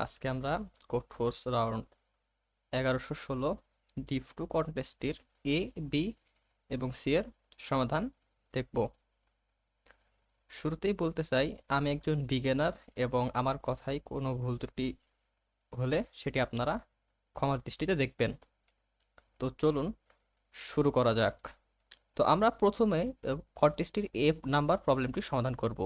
আজকে আমরা Codeforces round 1116 div two কন্টেস্টের এ, বি এবং সি এর সমাধান দেখব। শুরুতেই বলতে চাই আমি একজন বিগিনার এবং আমার কথায় কোনো ভুল ত্রুটি হলে সেটি আপনারা ক্ষমার দৃষ্টিতে দেখবেন। তো চলুন শুরু করা যাক। তো আমরা প্রথমে কন্টেস্টের এ নাম্বার প্রবলেমটি সমাধান করব।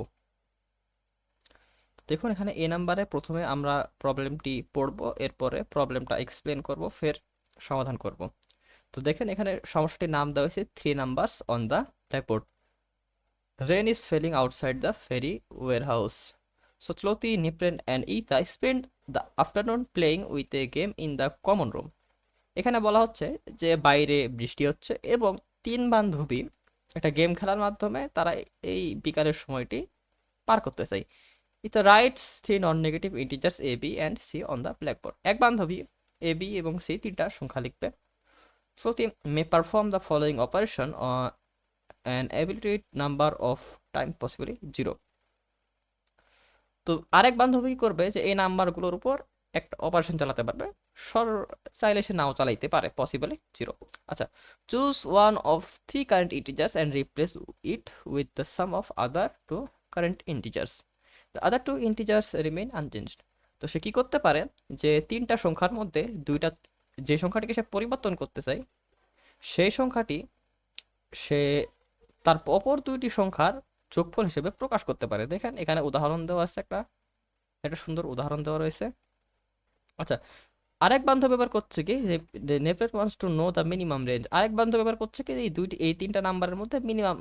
দেখুন এখানে এ নাম্বারে প্রথমে আমরা প্রবলেমটি পড়ব, এরপরে প্রবলেমটা এক্সপ্লেন করব, ফের সমাধান করব। তো দেখেন এখানে সমস্যাটির নাম দেওয়া হয়েছে 3 numbers on the blackboard. Rain is falling outside the ferry warehouse, so চ্লোতি, নিপ্রেন অ্যান্ড ইতা spend the afternoon playing with a game in the common room. এখানে বলা হচ্ছে যে বাইরে বৃষ্টি হচ্ছে এবং তিন বান্ধবী একটা গেম খেলার মাধ্যমে তারা এই বিকালের সময়টি পার করতে চায়। It writes three non negative integers A B and C on the blackboard. এক বান্ধবী এ বি এবং সি তিনটা সংখ্যা লিখবে। So they may perform the following operation on an arbitrary number of time possibly 0. তো আরেক বান্ধবী কি করবে যে এই নাম্বারগুলোর উপর একটা অপারেশন চালাতে পারবে। সর চাইলে সে নাও চালাইতে পারে, পসিবলি 0। আচ্ছা, choose one of three current integers and replace it with the sum of other two current integers. The other two integers remain unchanged. তো সে কি করতে পারে যে তিনটা সংখ্যার মধ্যে দুইটা, যে সংখ্যাটিকে সে পরিবর্তন করতে চায় সেই সংখ্যাটি সে তার অপর দুইটি সংখ্যার যোগফল হিসেবে প্রকাশ করতে পারে। দেখেন এখানে উদাহরণ দেওয়া আছে, একটা একটা সুন্দর উদাহরণ দেওয়া রয়েছে। আচ্ছা, আরেক বান্ধব ব্যবহার করছে কি, নেপের wants to know the minimum range. আরেক বান্ধব ব্যবহার করছে কি এই তিনটা নাম্বারের মধ্যে মিনিমাম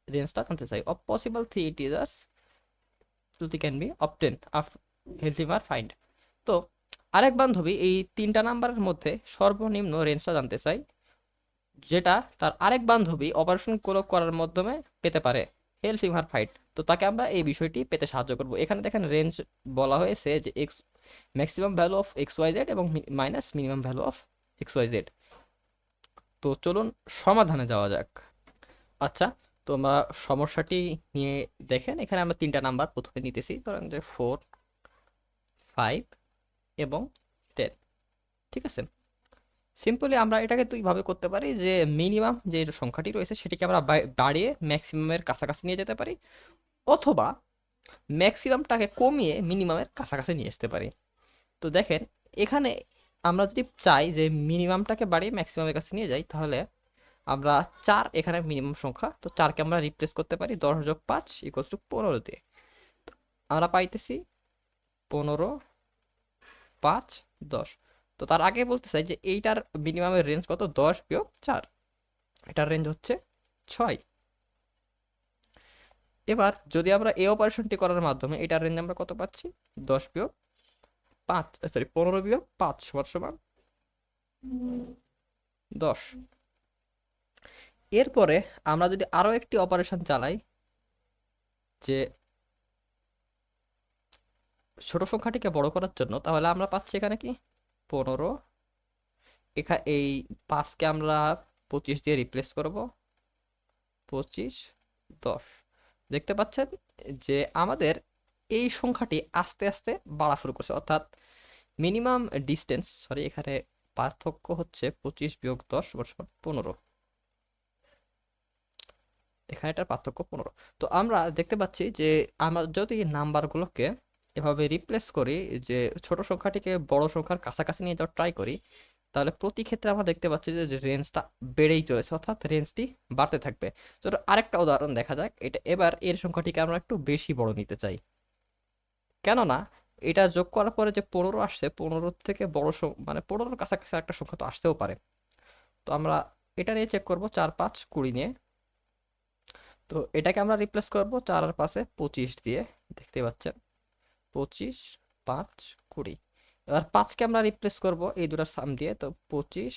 রেঞ্জটা জানতে চাই। Of possible three integers can be obtain help her find. তো আরেক বান্ধবী এই তিনটা নাম্বারের মধ্যে সর্বনিম্ন রেঞ্জটা জানতে চাই, যেটা তার আরেক বান্ধবী অপারেশন করার মাধ্যমে পেতে পারে। হেল্প হিম হার ফাইট। তো তাকে আমরা এই বিষয়টি পেতে সাহায্য করব। এখানে দেখেন রেঞ্জ বলা হয়েছে যে X maximum value of X Y Z এবং minus minimum value of X Y Z. তো চলুন সমাধানে যাওয়া যাক। আচ্ছা, তো আমরা সমস্যাটি নিয়ে দেখেন এখানে আমরা তিনটা নাম্বার প্রথমে নিতেছি, ধরেন যে 4, 5 এবং 10। ঠিক আছে, সিম্পলি আমরা এটাকে দুইভাবে করতে পারি যে মিনিমাম যে সংখ্যাটি রয়েছে সেটিকে আমরা বাড়িয়ে ম্যাক্সিমামের কাছাকাছি নিয়ে যেতে পারি, অথবা ম্যাক্সিমামটাকে কমিয়ে মিনিমামের কাছাকাছি নিয়ে আসতে পারি। তো দেখেন এখানে আমরা যদি চাই যে মিনিমামটাকে বাড়িয়ে ম্যাক্সিমামের কাছে নিয়ে যাই, তাহলে আমরা 4 এখানে মিনিমাম সংখ্যা, তো 4কে আমরা রিপ্লেস করতে পারি 10 যোগ 5 ইকুয়াল টু 15 দিয়ে। আমরা পাইতেছি 15, 5, 10। তো তার আগে বলতে চাই যে এইটার মিনিমামের রেঞ্জ কত, 10 বিয়োগ 4, এটার রেঞ্জ হচ্ছে 6। এবার যদি আমরা এই অপারেশনটি করার মাধ্যমে এটার রেঞ্জ আমরা কত পাচ্ছি, 10 বিয়োগ 5, সরি 15 বিয়োগ 5 সমান সমান 10। এরপরে আমরা যদি আরো একটি অপারেশন চালাই, যে ছোট সংখ্যাটিকে বড় করার জন্য, তাহলে আমরা পাচ্ছি এখানে কি 15, এখানে এই 5কে আমরা 25 দিয়ে রিপ্লেস করব, 25, 10। দেখতে পাচ্ছেন যে আমাদের এই সংখ্যাটি আস্তে আস্তে বাড়া শুরু করছে, অর্থাৎ মিনিমাম ডিস্টেন্স, সরি এখানে পার্থক্য হচ্ছে 25 বিয়োগ 10 সমান 15। এখানে এটার পার্থক্য 15। তো আমরা দেখতে পাচ্ছি যে আমরা যদি নাম্বারগুলোকে এভাবে রিপ্লেস করি, যে ছোট সংখ্যাটিকে বড় সংখ্যার কাছাকাছি নিয়ে যাওয়ার ট্রাই করি, তাহলে প্রতি ক্ষেত্রে আমরা দেখতে পাচ্ছি যে রেঞ্জটা বেড়েই চলেছে, অর্থাৎ রেঞ্জটি বাড়তে থাকবে। তো আরেকটা উদাহরণ দেখা যাক। এটা এবার এর সংখ্যাটিকে আমরা একটু বেশি বড় নিতে চাই, কেননা এটা যোগ করার পরে যে 15 আসছে, 15 থেকে বড় মানে 15-র কাছাকাছি একটা সংখ্যা তো আসতেও পারে। তো আমরা এটা নিয়ে চেক করব 4, 5, 20 নিয়ে। তো এটাকে আমরা রিপ্লেস করব 4 আর 5-এ 25 দিয়ে, দেখতে পাচ্ছেন 25, 5, 20। এবার 5কে আমরা রিপ্লেস করব এই দুটার সাম দিয়ে, তো 25,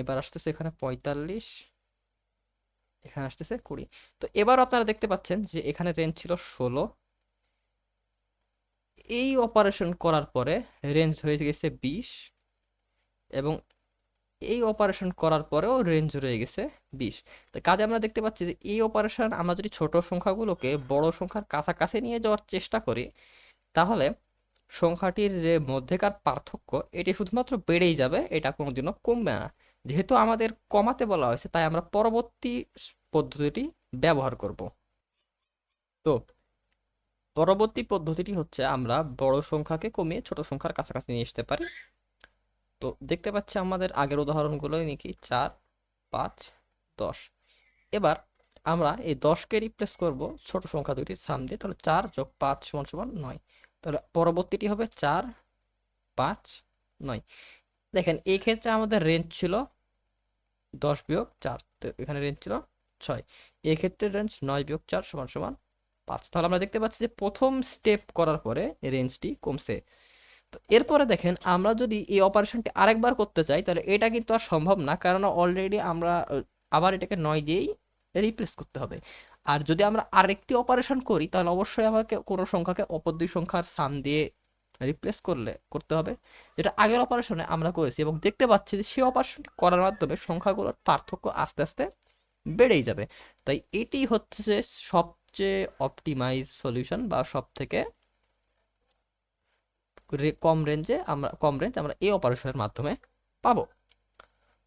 এবার আসতেছে এখানে 45, এখানে আসতেছে 20। তো এবার আপনারা দেখতে পাচ্ছেন যে এখানে রেঞ্জ ছিল 16, এই অপারেশন করার পরে রেঞ্জ হয়ে গেছে 20, এবং এই অপারেশন করার পরেও রেঞ্জ রয়ে গেছে 20। তো কাজে আমরা দেখতে পাচ্ছি যে এই অপারেশন আমরা যদি ছোট সংখ্যাগুলোকে বড় সংখ্যার কাছাকাছি নিয়ে যাওয়ার চেষ্টা করি, তাহলে সংখ্যাটির যে মধ্যেকার পার্থক্য এটি শুধুমাত্র বেড়েই যাবে, এটা কোনোদিনও কমবে না। যেহেতু আমাদের কমাতে বলা হয়েছে, তাই আমরা পরবর্তী পদ্ধতিটি ব্যবহার করব। তো পরবর্তী পদ্ধতিটি হচ্ছে আমরা বড় সংখ্যাকে কমিয়ে ছোট সংখ্যার কাছাকাছি নিয়ে আসতে পারি। তো দেখতে পাচ্ছি আমাদের আগের উদাহরণগুলো নাকি 4, 5, 10। এবার আমরা এই 10কে রিপ্লেস করব ছোট সংখ্যা দুইটির সাম দিয়ে, তাহলে 4 যোগ 5 সমান সমান 9। তাহলে পরবর্তীটি হবে 4, 5, 9। দেখেন এই ক্ষেত্রে আমাদের রেঞ্জ ছিল 10 বিয়োগ 4, তো এখানে রেঞ্জ ছিল 6। এই ক্ষেত্রে রেঞ্জ 9 বিয়োগ 4 সমান সমান 5। তাহলে আমরা দেখতে পাচ্ছি যে প্রথম স্টেপ করার পরে রেঞ্জটি কমছে। তো এরপরে দেখেন আমরা যদি এই অপারেশনটি আরেকবার করতে চাই, তাহলে এটা কিন্তু আর সম্ভব না, কারণ অলরেডি আমরা আবার এটাকে 9 দিয়েই রিপ্লেস করতে হবে। আর যদি আমরা আরেকটি অপারেশন করি, তাহলে অবশ্যই আমাকে কোনো সংখ্যাকে অপর দুই সংখ্যার সাম দিয়ে রিপ্লেস করতে হবে, যেটা আগের অপারেশনে আমরা করেছি। এবং দেখতে পাচ্ছি যে সেই অপারেশনটি করার মাধ্যমে সংখ্যাগুলোর পার্থক্য আস্তে আস্তে বেড়েই যাবে। তাই এটি হচ্ছে যে সবচেয়ে অপটিমাইজ সলিউশন, বা সব থেকে কম রেঞ্জ আমরা এই অপারেশনের মাধ্যমে পাবো।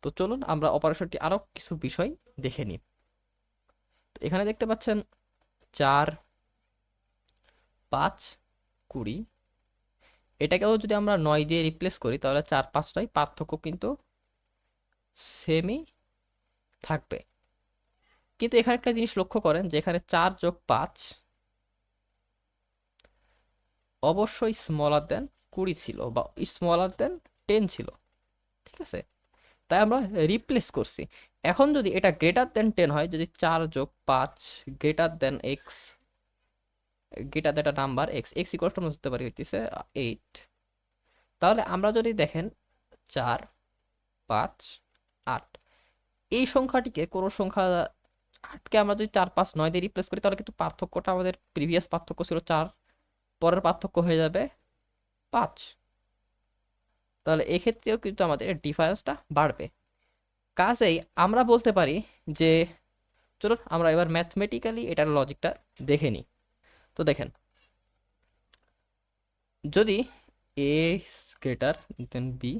তো চলুন আমরা অপারেশনটি আরো কিছু বিষয় দেখে নিই। তো এখানে দেখতে পাচ্ছেন 4, 5, 20। এটাকেও যদি আমরা 9 দিয়ে রিপ্লেস করি, তাহলে 4, 5টাই পার্থক্য কিন্তু সেমই থাকবে। কিন্তু এখানে একটা জিনিস লক্ষ্য করেন যে এখানে 4 যোগ 5 অবশ্যই স্মলার দেন 20 ছিল, বা স্মলার দেন 10 ছিল, ঠিক আছে? তাই আমরা রিপ্লেস করছি। এখন যদি এটা গ্রেটার দেন 10 হয়, যদি 4 যোগ 5 greater than x, greater than একটা number x, x equal to আমরা ধরতে পারি হইতেছে 8। তাহলে আমরা যদি দেখেন 4, 5, 8, এই সংখ্যাটিকে কোনো সংখ্যা 8কে আমরা যদি 4, 5, 9 দিয়ে রিপ্লেস করি, তাহলে কিন্তু পার্থক্যটা আমাদের প্রিভিয়াস পার্থক্য ছিল 4, পরের পার্থক্য হয়ে যাবে 5। তাহলে এক্ষেত্রেও কিন্তু আমাদের ডিফারেন্সটা বাড়বে। কাজেই আমরা বলতে পারি যে, চলুন আমরা এবার ম্যাথমেটিক্যালি এটার লজিকটা দেখে নিই। তো দেখেন, যদি এ গ্রেটার দেন বি,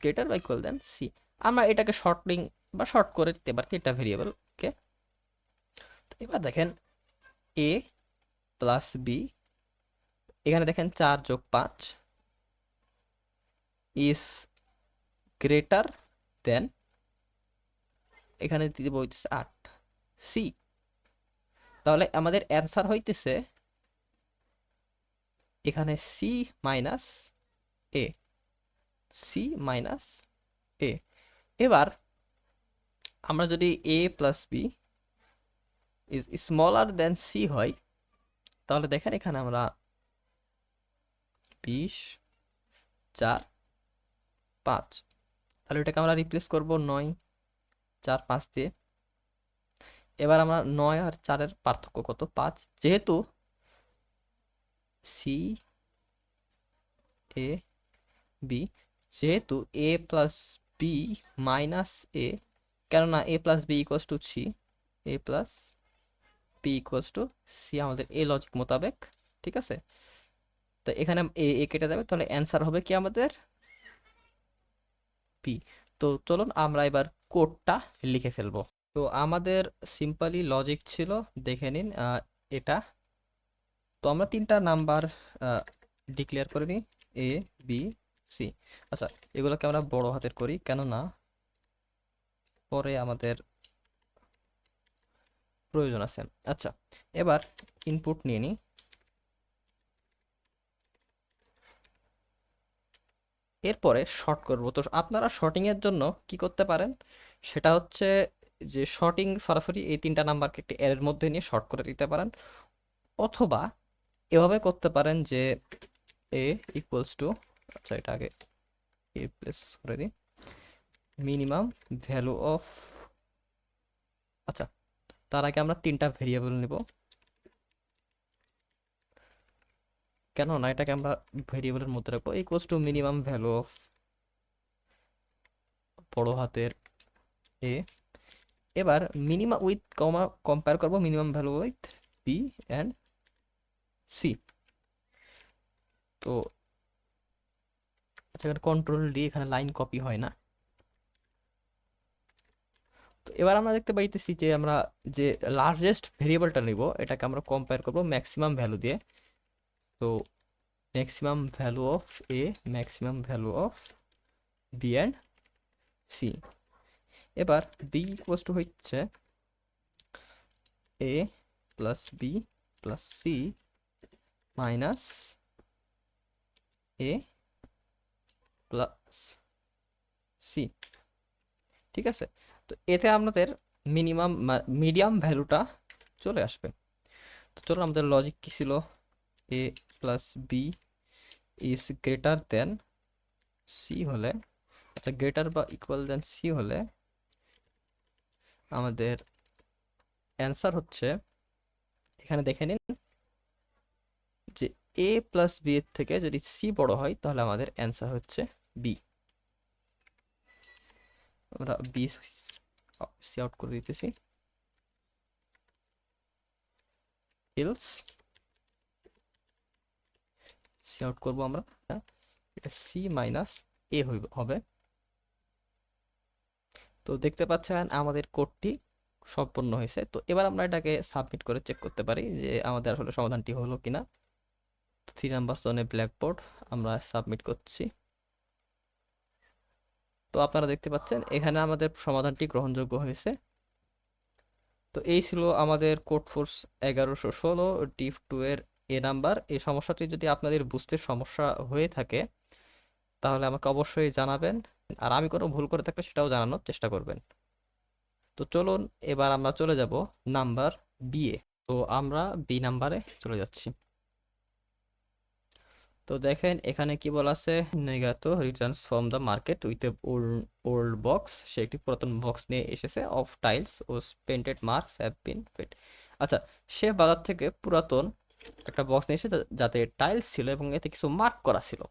গ্রেটার বা ইকুয়াল দেন সি, আমরা এটাকে শর্টিং বা শর্ট করে দিতে পারি এটা ভেরিয়েবলকে। তো এবার দেখেন এ প্লাস বি, এখানে দেখেন 4 যোগ 5 ইজ গ্রেটার দেন, এখানে দিব হইতেছে 8 সি। তাহলে আমাদের অ্যান্সার হইতেছে এখানে c minus a, c minus a. এবার আমরা যদি a plus b is smaller than c হয়, তাহলে দেখেন এখানে আমরা 20, 4, 5, তাহলে এটাকে আমরা রিপ্লেস করব 9, 4, 5 দিয়ে। এবার আমরা 9 আর 4-এর পার্থক্য কত? 5। যেহেতু সি এ বি, যেহেতু a plus b minus a, কেননা a plus b equals to c, a plus b equals to c আমাদের এ লজিক মোতাবেক, ঠিক আছে? তো এখানে এ কেটে যাবে, তাহলে অ্যান্সার হবে কি আমাদের পি। তো চলুন আমরা এবার কোডটা লিখে ফেলবো। তো আমাদের সিম্পলি লজিক ছিল, দেখে নিন এটা। তো আমরা 3টা নাম্বার ডিক্লেয়ার করে নিই, এ বি সি। আচ্ছা, এগুলোকে আমরা বড় হাতের করি, কেননা পরে আমাদের প্রয়োজন আছে। আচ্ছা, এবার ইনপুট নিয়ে নিই। এরপরে শর্ট করব। তো আপনারা শর্টিং এর জন্য কি করতে পারেন, সেটা হচ্ছে যে শর্টিং সরাসরি এই 3টা নাম্বারকে একটি এর মধ্যে নিয়ে শর্ট করে দিতে পারেন, অথবা এভাবে করতে পারেন যে এ ইকুয়ালস টু, আচ্ছা এটা আগে এ প্লেস করে দিই, মিনিমাম ভ্যালু অফ, আচ্ছা তার আগে আমরা 3টা ভেরিয়েবল নিব, কেন না এটাকে আমরা ভেরিয়েবলের মধ্যে রাখবো, equals to minimum value of বড় হাতের এ। এবার মিনিমাম উইথ কমা কম্পেয়ার করব minimum value with B and C. তো আচ্ছা, এখানে কন্ট্রোল ডি, এখানে লাইন কপি হয় না। তো এবার আমরা দেখতে পাইতেছি যে আমরা যে লার্জেস্ট ভেরিয়েবলটা নিব এটাকে আমরা কম্পেয়ার করব ম্যাক্সিমাম ভ্যালু দিয়ে। তো maximum value of a, maximum value of b and c. এবার বি ইকুয়ালস টু হচ্ছে a plus b plus c minus a plus c. ঠিক আছে, তো এতে আমাদের মিনিমাম মিডিয়াম ভ্যালুটা চলে আসবে। তো চলো, আমাদের লজিক কি ছিল? A plus b is greater than c হলে, আচ্ছা গ্রেটার বা ইকুয়াল দেন সি হলে আমাদের অ্যান্সার হচ্ছে, এখানে দেখে নিন যে এ প্লাস বি এর থেকে যদি সি বড় হয় তাহলে আমাদের অ্যান্সার হচ্ছে বি। আমরা বি সি আউট করে দিতেছি, এলস সি আউট করবো আমরা, এটা সি মাইনাস এ হবে। তো দেখতে পাচ্ছেন আমাদের কোডটি সম্পূর্ণ হয়েছে। তো এবার আমরা এটাকে সাবমিট করে চেক করতে পারি যে আমাদের আসলে সমাধানটি হলো কিনা। 3 নাম্বার জোনে ব্ল্যাকবোর্ড আমরা সাবমিট করছি। তো আপনারা দেখতে পাচ্ছেন এখানে আমাদের সমাধানটি গ্রহণযোগ্য হয়েছে। তো এই ছিল আমাদের কোড ফোর্স 1116 ডিভ 2 এর এ নাম্বার। এই সমস্যাটি যদি আপনাদের বুঝতে সমস্যা হয়ে থাকে তাহলে আমাকে অবশ্যই জানাবেন, আর আমি কোনো ভুল করে থাকলে সেটাও জানানোর চেষ্টা করবেন। তো চলুন এবার আমরা চলে যাব নাম্বার বি এ। তো আমরা বি নাম্বারে চলে যাচ্ছি। তো দেখেন এখানে কি বলা আছে, নেগাতো returns from the market with a old box. সে একটি পুরাতন বক্স নিয়ে এসেছে, অফ টাইলস ও painted marks have been fit. আচ্ছা, সে বাজার থেকে পুরাতন একটা বক্স নিয়ে এসেছে যাতে টাইলস ছিল এবং এতে কিছু মার্ক করা ছিল।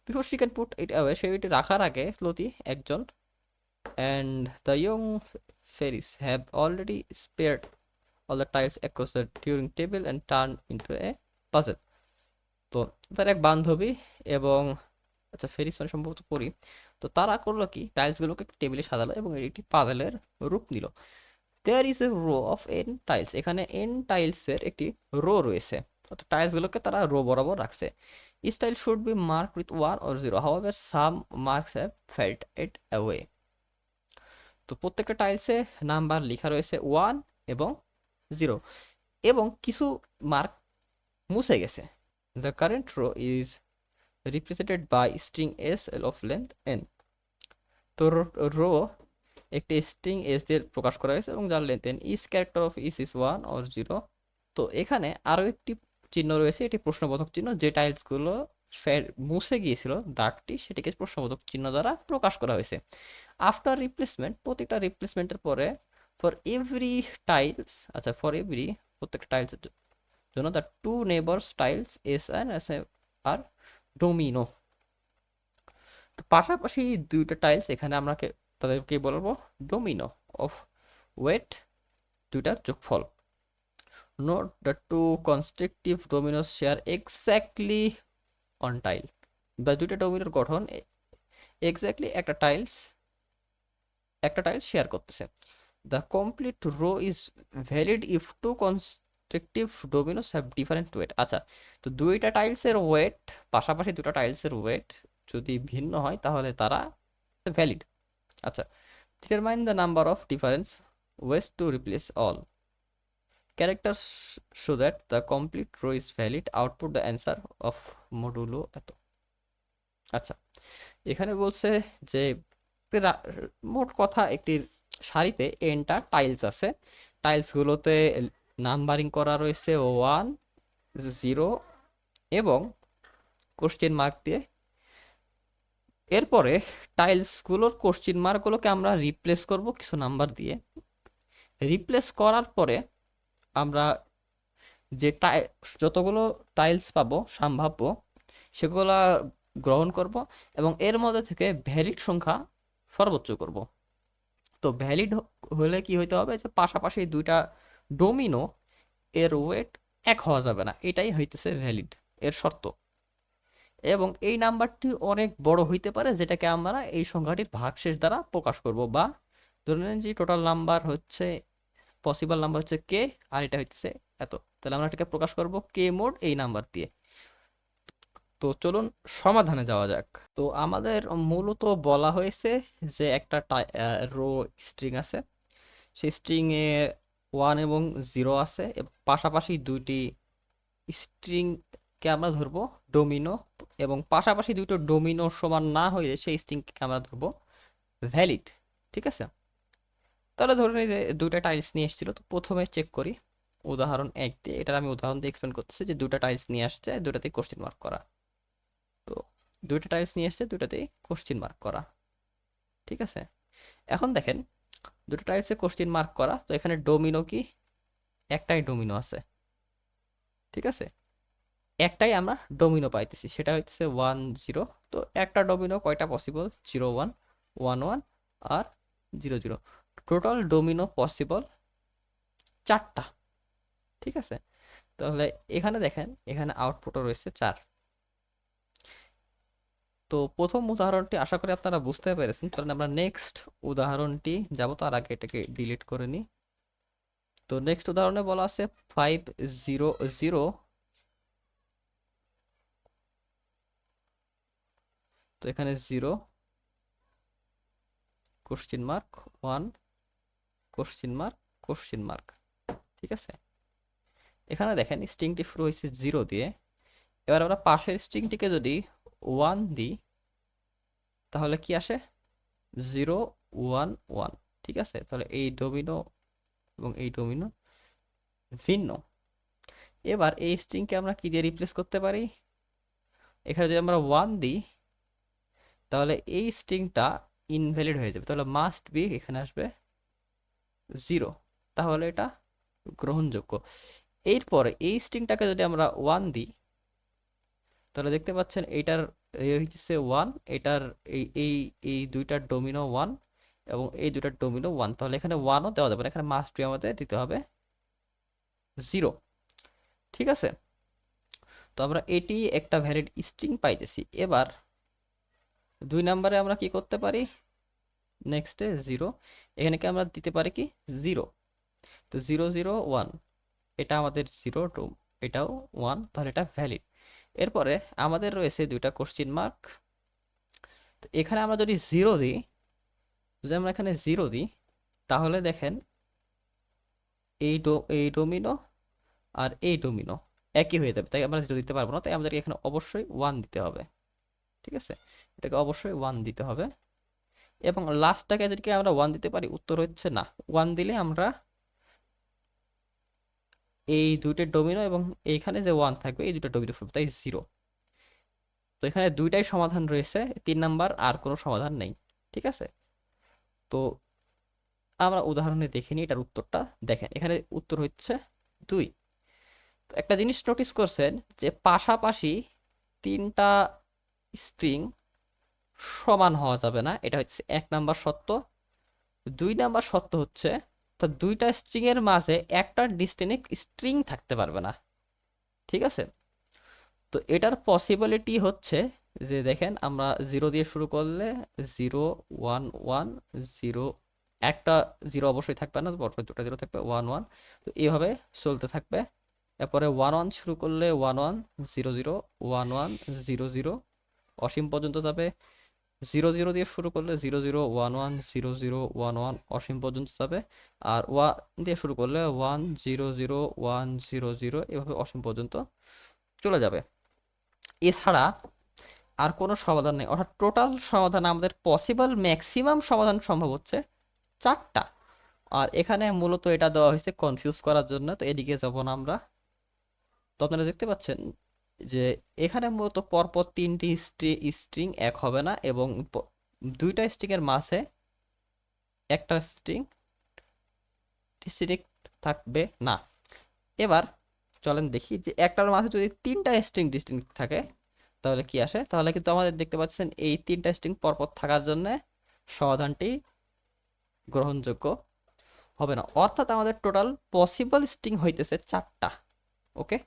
Before she can put it away, সে এটি রাখার আগে স্লোলি একজন, and the young fairies have already spared all the tiles across the turing table and turned into a puzzle. তো তার এক বান্ধবী এবং, আচ্ছা ফেরিস মানে সম্ভবত পরি, তো তারা করলো কি টাইলসগুলোকে টেবিলে সাজালো এবং এটি একটি পাজেলের রূপ নিল। There is a row of n tiles, এখানে এন টাইলসের একটি রো রয়েছে, অর্থাৎ টাইলসগুলোকে তারা রো বরাবর রাখছে। Each tile should be mark with 1 or 0, however some marks have felt it away. তো প্রত্যেকটা টাইলসে নাম্বার লেখা রয়েছে 1 এবং 0, এবং কিছু মার্ক মুছে গেছে। The current row is represented by string S of length n। তো রো একটি স্ট্রিং এস দিয়ে প্রকাশ করা হয়েছে এবং যার length n। Is character of S is 1 or 0। তো এখানে আরো একটি চিহ্ন রয়েছে, এটি প্রশ্নবোধক চিহ্ন। যে টাইলসগুলো মুছে গিয়েছিল দাগটি, সেটিকে প্রশ্নবোধক চিহ্ন দ্বারা প্রকাশ করা হয়েছে। আফটার রিপ্লেসমেন্ট, প্রত্যেকটা রিপ্লেসমেন্টের পরে, ফর এভরি টাইলস, আচ্ছা ফর এভরি প্রত্যেকটা টাইলসের জন্য the two neighbours tiles S and S are domino. তো পাশাপাশি দুইটা টাইলস, এখানে আমরা তাদেরকে বলবো ডোমিনো অফ ওয়েট, দুইটার যোগফল। Note the two constructive dominoes share exactly on tile, বা দুইটা ডোমিনোর গঠন এক্স্যাক্টলি একটা টাইলস শেয়ার করতেছে। The complete row is valid if two constructive dominoes have different weight. আচ্ছা, তো দুইটা টাইলসের ওয়েট, পাশাপাশি দুটো টাইলসের ওয়েট যদি ভিন্ন হয় তাহলে তারা ভ্যালিড। আচ্ছা, determine the number of difference ways to replace all characters so that the complete row is valid, output the answer of modulo এত। আচ্ছা, এখানে বলছে যে মোট কথা একটি সারিতে এনটা টাইলস আছে, টাইলসগুলোতে নাম্বারিং করা রয়েছে 1, 0 এবং কোশ্চেন মার্ক দিয়ে। এরপরে টাইলসগুলোর কোশ্চেন মার্কগুলোকে আমরা রিপ্লেস করব কিছু নাম্বার দিয়ে। রিপ্লেস করার পরে আমরা যে যতগুলো টাইলস পাবো সম্ভাব্য, সেগুলা গ্রহণ করব এবং এর মধ্যে থেকে ভ্যালিড সংখ্যা সর্বোচ্চ করব। তো ভ্যালিড হলে কি হইতে হবে, যে পাশাপাশি দুইটা ডোমিনো এর ওয়েট এক হওয়া যাবে না, এটাই হইতেছে ভ্যালিড এর শর্ত। এবং এই নাম্বারটি অনেক বড় হইতে পারে, যেটাকে আমরা এই সংখ্যাটির ভাগশেষ দ্বারা প্রকাশ করব, বা ধরে নেন যে টোটাল নাম্বার হচ্ছে, পসিবল নাম্বার হচ্ছে কে, আর এটা হচ্ছে এত, তাহলে আমরা এটাকে প্রকাশ করব কে মোড এই নাম্বার দিয়ে। তো চলুন সমাধানে যাওয়া যাক। তো আমাদের মূলত বলা হয়েছে যে একটা রো স্ট্রিং আছে, সেই স্ট্রিং এ 1 এবং 0 আছে, এবং পাশাপাশি দুইটি স্ট্রিং কে আমরা ধরবো ডোমিনো, এবং পাশাপাশি দুটো ডোমিনো সমান না হইলে সেই স্ট্রিং কে আমরা ধরবো ভ্যালিড। ঠিক আছে, তাহলে ধরে নিই যে দুইটা টাইলস নিয়ে এসেছিল। তো প্রথমে চেক করি উদাহরণ 1 দিয়ে, এটার আমি উদাহরণ দিয়ে এক্সপ্লেন করতেছি যে দুটা টাইলস নিয়ে আসছে, দুটাতেই কোশ্চেন মার্ক করা। তো দুইটা টাইলস নিয়ে এসছে, দুটাতেই কোশ্চেন মার্ক করা। ঠিক আছে, এখন দেখেন দুটো টাইলসে কোশ্চেন মার্ক করা, তো এখানে ডোমিনো কি, একটাই ডোমিনো আছে। ঠিক আছে, একটাই আমরা ডোমিনো পাইতেছি, সেটা হচ্ছে 1 0। তো একটা ডোমিনো কয়টা পসিবল, 0 1 1 1 আর 0 0। টোটাল ডোমিনো পসিবল 4টা। ঠিক আছে, তাহলে এখানে দেখেন এখানে আউটপুটও রয়েছে 4। তো প্রথম উদাহরণটি আশা করি আপনারা বুঝতে পেরেছেন। কারণ আমরা নেক্সট উদাহরণটি যাব, তার আগে এটাকে ডিলিট করে নিই। তো নেক্সট উদাহরণে বলা আছে 5 0 0। তো এখানে 0 question mark 1 question mark question mark. ঠিক আছে, এখানে দেখেন স্ট্রিংটি শুরু হয়েছে 0 দিয়ে। এবার আমরা পাশের স্ট্রিংটিকে যদি 1 দিই, তাহলে কি আসে, 0 1 1। ঠিক আছে, তাহলে এই ডোমিনো এবং এই ডোমিনো ভিন্ন। এবার এই স্ট্রিংকে আমরা কি দিয়ে রিপ্লেস করতে পারি, এখানে যদি আমরা 1 দিই, তাহলে এই স্ট্রিংটা ইনভ্যালিড হয়ে যাবে, তাহলে মাস্ট বি এখানে আসবে 0, তাহলে এটা গ্রহণযোগ্য। এরপরে এই স্ট্রিংটাকে যদি আমরা 1 দিই, তাহলে দেখতে পাচ্ছেন এইটার হচ্ছে 1, এটার এই এই এই দুইটার ডোমিনো 1 এবং এই দুইটার ডোমিনো 1, তাহলে এখানে 1ও দেওয়া যাবে না, এখানে মাস্ট বি আমাদের দিতে হবে 0। ঠিক আছে, তো আমরা এটি একটা ভ্যালিড স্ট্রিং পাইতেছি। এবার 2 নম্বরে আমরা কি করতে পারি, নেক্সটে 0, এখানে কি আমরা দিতে পারি কি 0। তো 0 0 1, এটা আমাদের 0 2, এটাও 1, তাহলে এটা ভ্যালিড। এরপরে আমাদের রয়েছে দুইটা কোশ্চেন মার্ক। তো এখানে আমরা যদি 0 দিই, যদি আমরা এখানে 0 দিই, তাহলে দেখেন এই ডোমিনো আর এই ডোমিনো একই হয়ে যাবে, তাই আমরা 0 দিতে পারবো না, তাই আমাদেরকে এখানে অবশ্যই 1 দিতে হবে। ঠিক আছে, এটাকে অবশ্যই 1 দিতে হবে। এবং লাস্টটাকে যদি আমরা 1 দিতে পারি, উত্তর হচ্ছে না। 1 দিলে আমরা এই দুইটা ডোমিনো এবং এইখানে যে 1 থাকবে, এই দুটো ডোমিনো ফেলবো, তাই 0। তো এখানে দুইটাই সমাধান রয়েছে, 3 নাম্বার আর কোনো সমাধান নেই। ঠিক আছে, তো আমরা উদাহরণে দেখে নিই এটার উত্তরটা। দেখেন এখানে উত্তর হচ্ছে 2। তো একটা জিনিস নোটিস করছেন যে পাশাপাশি 3টা স্ট্রিং সমান হওয়া যাবে না, এটা হচ্ছে 1 নাম্বার সত্য। 2 নাম্বার সত্য হচ্ছে, তো দুইটা স্ট্রিং এর মাঝে একটা ডিস্টিংক্ট স্ট্রিং থাকতে পারবে না। ঠিক আছে, তো এটার পসিবিলিটি হচ্ছে যে দেখেন আমরা 0 দিয়ে শুরু করলে 0 1 1 0, একটা 0 অবশ্যই থাকবে না, পরপর দুটো 0 থাকবে 1 1, তো এইভাবে চলতে থাকবে। এরপরে 1 1 শুরু করলে 1 1 0 0 1 1 0 0 অসীম পর্যন্ত যাবে। 0 0 দিয়ে শুরু করলে 0 0 1 1 0 0 1 1 অসীম পর্যন্ত যাবে। আর 1 দিয়ে শুরু করলে 1 0 0 1 0 0 এভাবে অসীম পর্যন্ত চলে যাবে। এছাড়া আর কোনো সমাধান নেই, অর্থাৎ টোটাল সমাধান আমাদের পসিবল ম্যাক্সিমাম সমাধান সম্ভব হচ্ছে 4টা। আর এখানে মূলত এটা দেওয়া হয়েছে কনফিউজ করার জন্য, তো এদিকে যাব না আমরা। তো আপনারা দেখতে পাচ্ছেন যে এখানে মূলত পরপর 3টি স্ট্রিং এক হবে না, এবং দুইটা স্ট্রিং এর মাঝে একটা স্ট্রিং ডিস্টিংক্ট থাকবে না। এবার চলেন দেখি যে একটার মাঝে যদি 3টা স্ট্রিং ডিস্টিংক্ট থাকে, তাহলে কি আসে। তাহলে কিন্তু আমাদের দেখতে পাচ্ছেন এই 3টা স্ট্রিং পরপর থাকার জন্য সমাধানটি গ্রহণযোগ্য হবে না। অর্থাৎ আমাদের টোটাল পসিবল স্ট্রিং হইতেছে 4টা। ওকে,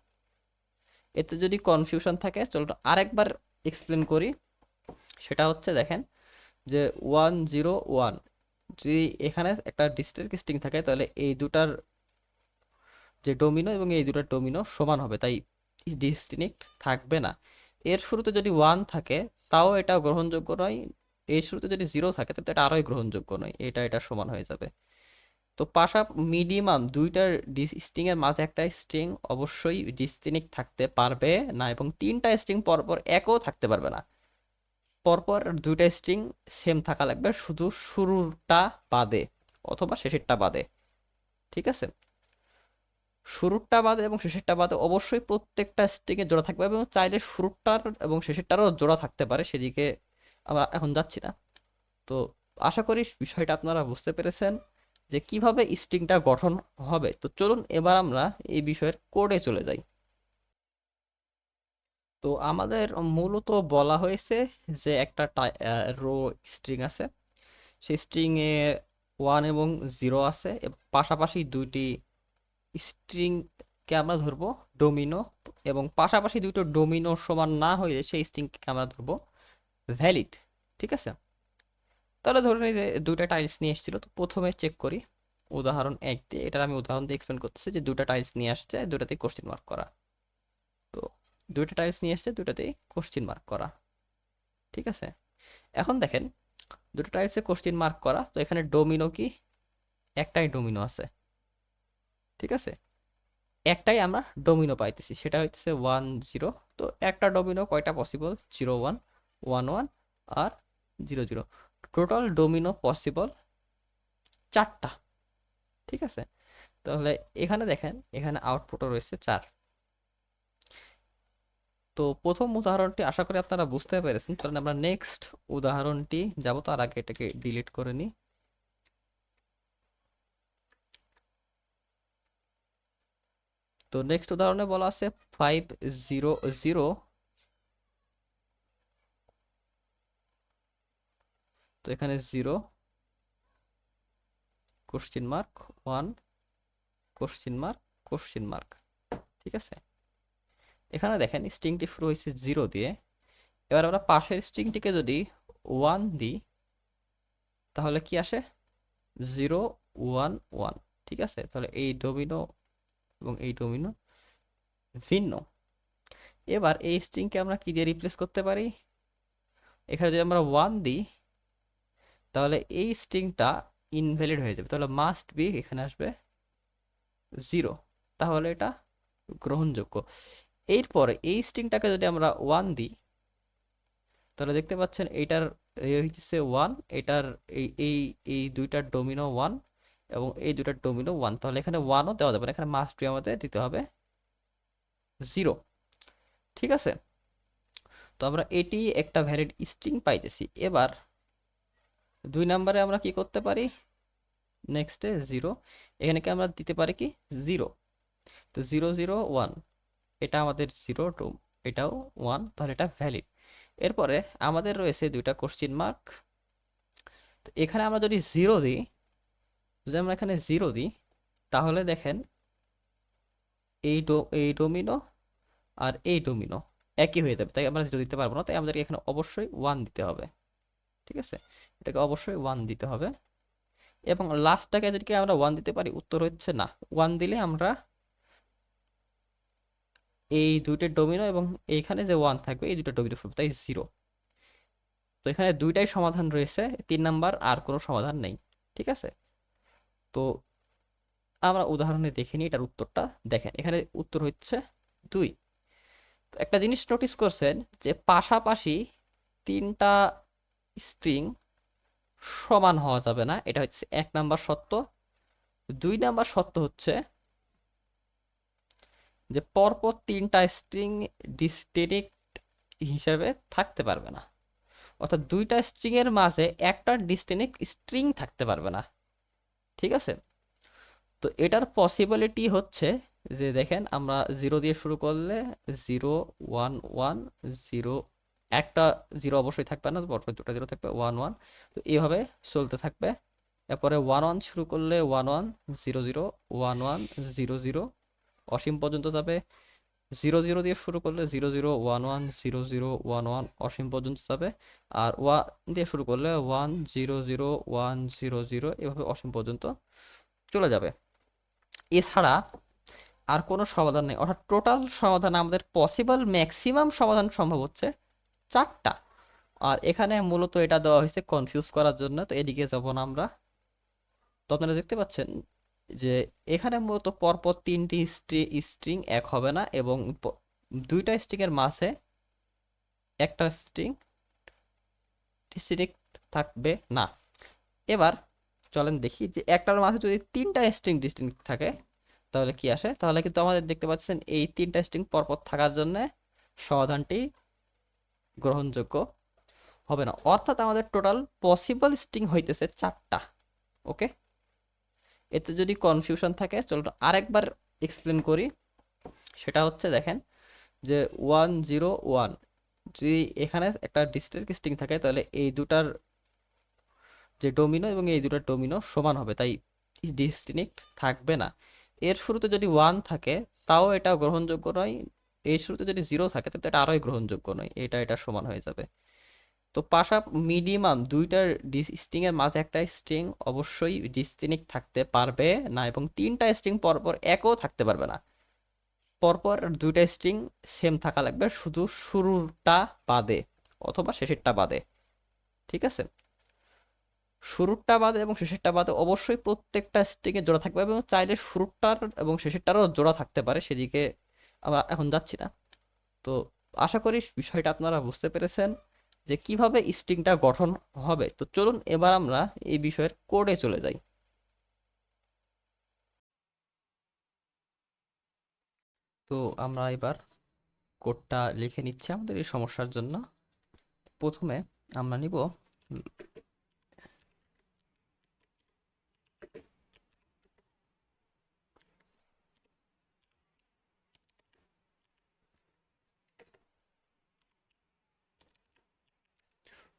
এতে যদি কনফিউশন থাকে চলো আরেকবার এক্সপ্লেন করি। সেটা হচ্ছে দেখেন যে 101 যদি এখানে একটা ডিস্ট্রিক্ট স্ট্রিং থাকে তাহলে এই দুটার যে ডোমিনো এবং এই দুটার ডোমিনো সমান হবে, তাই ডিস্টিংক্ট থাকবে না। এর শুরুতে যদি 1 থাকে তাও এটা গ্রহণযোগ্য নয়, এর শুরুতে যদি 0 থাকে তাহলে এটা আরোই গ্রহণযোগ্য নয়, এটা সমান হয়ে যাবে। তো মিনিমাম দুইটার স্ট্রিং এর মাঝে একটা স্ট্রিং অবশ্যই ডিস্টিংক্ট থাকতে পারবে না, এবং 3টা স্ট্রিং পরপর একও থাকতে পারবে না। পরপর দুইটা স্ট্রিং সেম থাকা লাগবে, শুধু শুরুরটা বাদে অথবা শেষেরটা বাদে। ঠিক আছে, শুরুরটা বাদে এবং শেষেরটা বাদে অবশ্যই প্রত্যেকটা স্ট্রিং এ জোড়া থাকবে, এবং চাইলে শুরুরটার এবং শেষেরটারও জোড়া থাকতে পারে, সেদিকে আমরা এখন যাচ্ছি না। তো আশা করি বিষয়টা আপনারা বুঝতে পেরেছেন যে কিভাবে স্ট্রিংটা গঠন হবে। তো চলুন এবার আমরা এই বিষয়ের কোডে চলে যাই। তো আমাদের মূলত বলা হয়েছে যে একটা রো স্ট্রিং আছে, সেই স্ট্রিং এ 1 এবং 0 আছে, এবং পাশাপাশি দুইটি স্ট্রিং কে আমরা ধরবো ডোমিনো, এবং পাশাপাশি দুটো ডোমিনো সমান না হইলে সেই স্ট্রিং কে আমরা ধরবো ভ্যালিড। ঠিক আছে, তাহলে ধরে নিই যে দুইটা টাইলস নিয়ে এসেছিল। তো প্রথমে চেক করি উদাহরণ 1 দিয়ে, এটার আমি উদাহরণ দিয়ে এক্সপ্লেন করতেছি যে দুটা টাইলস নিয়ে আসছে, দুটাতেই কোশ্চেন মার্ক করা। তো দুইটা টাইলস নিয়ে আসছে, দুটাতেই কোশ্চেন মার্ক করা। ঠিক আছে, এখন দেখেন দুটো টাইলসে কোশ্চেন মার্ক করা, তো এখানে ডোমিনো কি? একটাই ডোমিনো আছে। ঠিক আছে, একটাই আমরা ডোমিনো পাইতেছি, সেটা হচ্ছে 1 0। তো একটা ডোমিনো কয়টা পসিবল? 0 1 1 1 আর 0 0। টোটাল ডোমিনো পসিবল 4টা। ঠিক আছে, তাহলে এখানে দেখেন এখানে আউটপুটও রয়েছে 4। তো প্রথম উদাহরণটি আশা করি আপনারা বুঝতে পেরেছেন। চলেন আমরা নেক্সট উদাহরণটি যাব, তার আগে এটাকে ডিলিট করে নিই। তো নেক্সট উদাহরণে বলা আছে 5 0 0। তো এখানে 0 question mark 1 question mark question mark. ঠিক আছে, এখানে দেখেন স্ট্রিংটি শুরু হয়েছে 0 দিয়ে। এবার আমরা পাশের স্ট্রিংটিকে যদি 1 দিই তাহলে কি আসে? 0 1 1। ঠিক আছে, তাহলে এই ডোমিনো এবং এই ডোমিনো ভিন্ন। এবার এই স্ট্রিংকে আমরা কি দিয়ে রিপ্লেস করতে পারি? এখানে যদি আমরা 1 দিই তাহলে এই স্ট্রিংটা ইনভ্যালিড হয়ে যাবে, তাহলে মাস্ট বি এখানে আসবে 0, তাহলে এটা গ্রহণযোগ্য। এরপরে এই স্ট্রিংটাকে যদি আমরা 1 দিই তাহলে দেখতে পাচ্ছেন এইটার হচ্ছে 1, এটার এই এই এই দুইটার ডোমিনো 1 এবং এই দুইটার ডোমিনো 1, তাহলে এখানে 1ও দেওয়া যাবে না, এখানে মাস্ট বি আমাদের দিতে হবে 0। ঠিক আছে, তো আমরা এটি একটা ভ্যালিড স্ট্রিং পাইতেছি। এবার 2 নম্বরে আমরা কি করতে পারি? নেক্সটে 0, এখানে কি আমরা দিতে পারি কি 0। তো 0 0 1, এটা আমাদের 0 2, এটাও 1, তাহলে এটা ভ্যালিড। এরপরে আমাদের রয়েছে দুইটা কোশ্চেন মার্ক। তো এখানে আমরা যদি 0 দিই, যদি আমরা এখানে 0 দিই তাহলে দেখেন এই ডোমিনো আর এই ডোমিনো একই হয়ে যাবে, তাই আমরা 0 দিতে পারবো না, তাই আমাদেরকে এখানে অবশ্যই 1 দিতে হবে। ঠিক আছে, এটাকে অবশ্যই 1 দিতে হবে। এবং লাস্টটাকে যদি আমরা 1 দিতে পারি, উত্তর হচ্ছে না। 1 দিলে আমরা এই দুইটা ডোমিনো এবং এইখানে যে 1 থাকবে এই দুটো ডোমিনো ফুলবে, তাই 0। তো এখানে দুইটাই সমাধান রয়েছে, 3 নাম্বার আর কোনো সমাধান নেই। ঠিক আছে, তো আমরা উদাহরণে দেখে নিই এটার উত্তরটা। দেখেন এখানে উত্তর হচ্ছে 2। তো একটা জিনিস নোটিস করছেন যে পাশাপাশি 3টা স্ট্রিং সমান হওয়া যাবে না, এটা হচ্ছে 1 নাম্বার সত্য। 2 নাম্বার সত্য হচ্ছে যে পরপর 3টা স্ট্রিং ডিস্টিংক্ট হিসেবে থাকতে পারবে না, অর্থাৎ দুইটা স্ট্রিং এর মাঝে একটা ডিস্টিংক্ট স্ট্রিং থাকতে পারবে না। ঠিক আছে, তো এটার পসিবিলিটি হচ্ছে যে দেখেন আমরা 0 দিয়ে শুরু করলে 0 1 1 0 একটা জিরো অবশ্যই থাকবে না, পরপর দুটো জিরো থাকবে, 1 1। তো এইভাবে চলতে থাকবে। এরপরে 1 1 শুরু করলে 1 1 0 0 1 1 0 0 অসীম পর্যন্ত যাবে। 0 0 দিয়ে শুরু করলে 0 0 1 1 0 0 1 1 অসীম পর্যন্ত যাবে। আর 1 দিয়ে শুরু করলে 1 0 0 1 0 0 এভাবে অসীম পর্যন্ত চলে যাবে। এছাড়া আর কোনো সমাধান নেই, অর্থাৎ টোটাল সমাধান আমাদের পসিবল ম্যাক্সিমাম সমাধান সম্ভব হচ্ছে 4টা। আর এখানে মূলত এটা দেওয়া হয়েছে কনফিউজ করার জন্য। তো এদিকে যাব না আমরা। তো আপনারা দেখতে পাচ্ছেন যে এখানে মূলত পরপর 3টি স্ট্রিং এক হবে না, এবং দুইটা স্ট্রিং এর মাঝে একটা স্ট্রিং ডিস্টিংক্ট থাকবে না। এবার চলেন দেখি যে একটার মাঝে যদি 3টা স্ট্রিং ডিস্টিংক্ট থাকে তাহলে কি আসে। তাহলে কিন্তু আমাদের দেখতে পাচ্ছেন এই 3টা স্ট্রিং পরপর থাকার জন্য সমাধানটি গ্রহণযোগ্য হবে না। অর্থাৎ আমাদের টোটাল পসিবল স্ট্রিং হইতেছে 4টা। ওকে, এতে যদি কনফিউশন থাকে চলো আরেকবার এক্সপ্লেন করি। সেটা হচ্ছে দেখেন যে 1 0 1 যদি এখানে একটা ডিস্টিংক্ট স্ট্রিং থাকে তাহলে এই দুটার যে ডোমিনো এবং এই দুটার ডোমিনো সমান হবে, তাই ডিস্টিংক্ট থাকবে না। এর শুরুতে যদি 1 থাকে তাও এটা গ্রহণযোগ্য নয়, এর শুরুতে যদি 0 থাকে তাহলে এটা আরোই গ্রহণযোগ্য নয়, এটা সমান হয়ে যাবে। তো মিনিমাম দুইটার স্ট্রিং এর মাঝে একটা স্ট্রিং অবশ্যই ডিস্টিংক্ট থাকতে পারবে না, এবং 3টা স্ট্রিং পরপর একও থাকতে পারবে না। পরপর দুইটা স্ট্রিং সেম থাকা লাগবে, শুধু শুরুটা বাদে অথবা শেষেরটা বাদে। ঠিক আছে, শুরুরটা বাদে এবং শেষেরটা বাদে অবশ্যই প্রত্যেকটা স্ট্রিং এ জোড়া থাকবে, এবং চাইলে শুরুরটার এবং শেষেরটারও জোড়া থাকতে পারে, সেদিকে আমরা এখন যাচ্ছি না। তো আশা করি বিষয়টা আপনারা বুঝতে পেরেছেন যে কিভাবে স্ট্রিংটা গঠন হবে। তো চলুন এবার আমরা এই বিষয়ের কোডে চলে যাই। তো আমরা এবার কোডটা লিখে নিচ্ছি আমাদের এই সমস্যার জন্য। প্রথমে আমরা নিব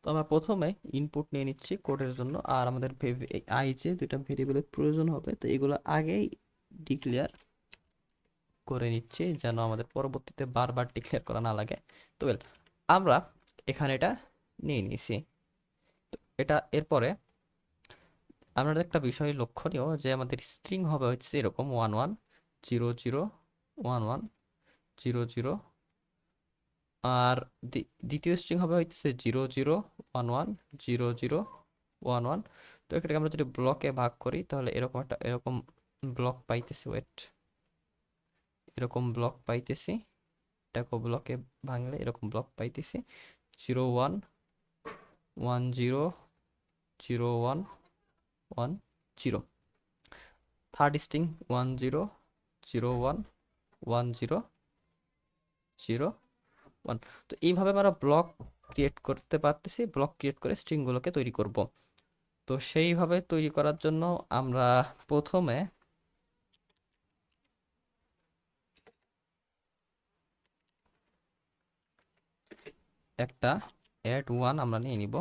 তো আমরা প্রথমে ইনপুট নিয়ে নিচ্ছি কোডের জন্য, আর আমাদের আই যে দুইটা ভেরিয়েবলের প্রয়োজন হবে, তো এগুলো আগেই ডিক্লেয়ার করে নিচ্ছি যেন আমাদের পরবর্তীতে বারবার ডিক্লেয়ার করা না লাগে। তো আমরা এখানে এটা নিয়ে নিছি। তো এটা এরপরে আমাদের একটা বিষয় লক্ষণীয় যে আমাদের স্ট্রিং হবে হচ্ছে এরকম 1 1 0 0 1 1 0 0, আর দ্বিতীয় স্ট্রিং হবে হচ্ছে 0 0 1 1 0 0 1 1। তো এটাকে আমরা যদি ব্লকে ভাগ করি তাহলে এরকম ব্লক পাইতেছি। এরকম ব্লক পাইতেছি, এটাকে ব্লকে ভাঙলে এরকম ব্লক পাইতেছি। 0 1 1 0 0 1 1 0। Third string 1 0 0 1 1 0 0 1। তো এইভাবে আমরা ব্লক ক্রিয়েট করতে পারতেছি, ব্লক ক্রিয়েট করে স্ট্রিংগুলোকে তৈরি করব। তো সেইভাবে তৈরি করার জন্য আমরা প্রথমে একটা অ্যাড 1 আমরা নিয়ে নিব।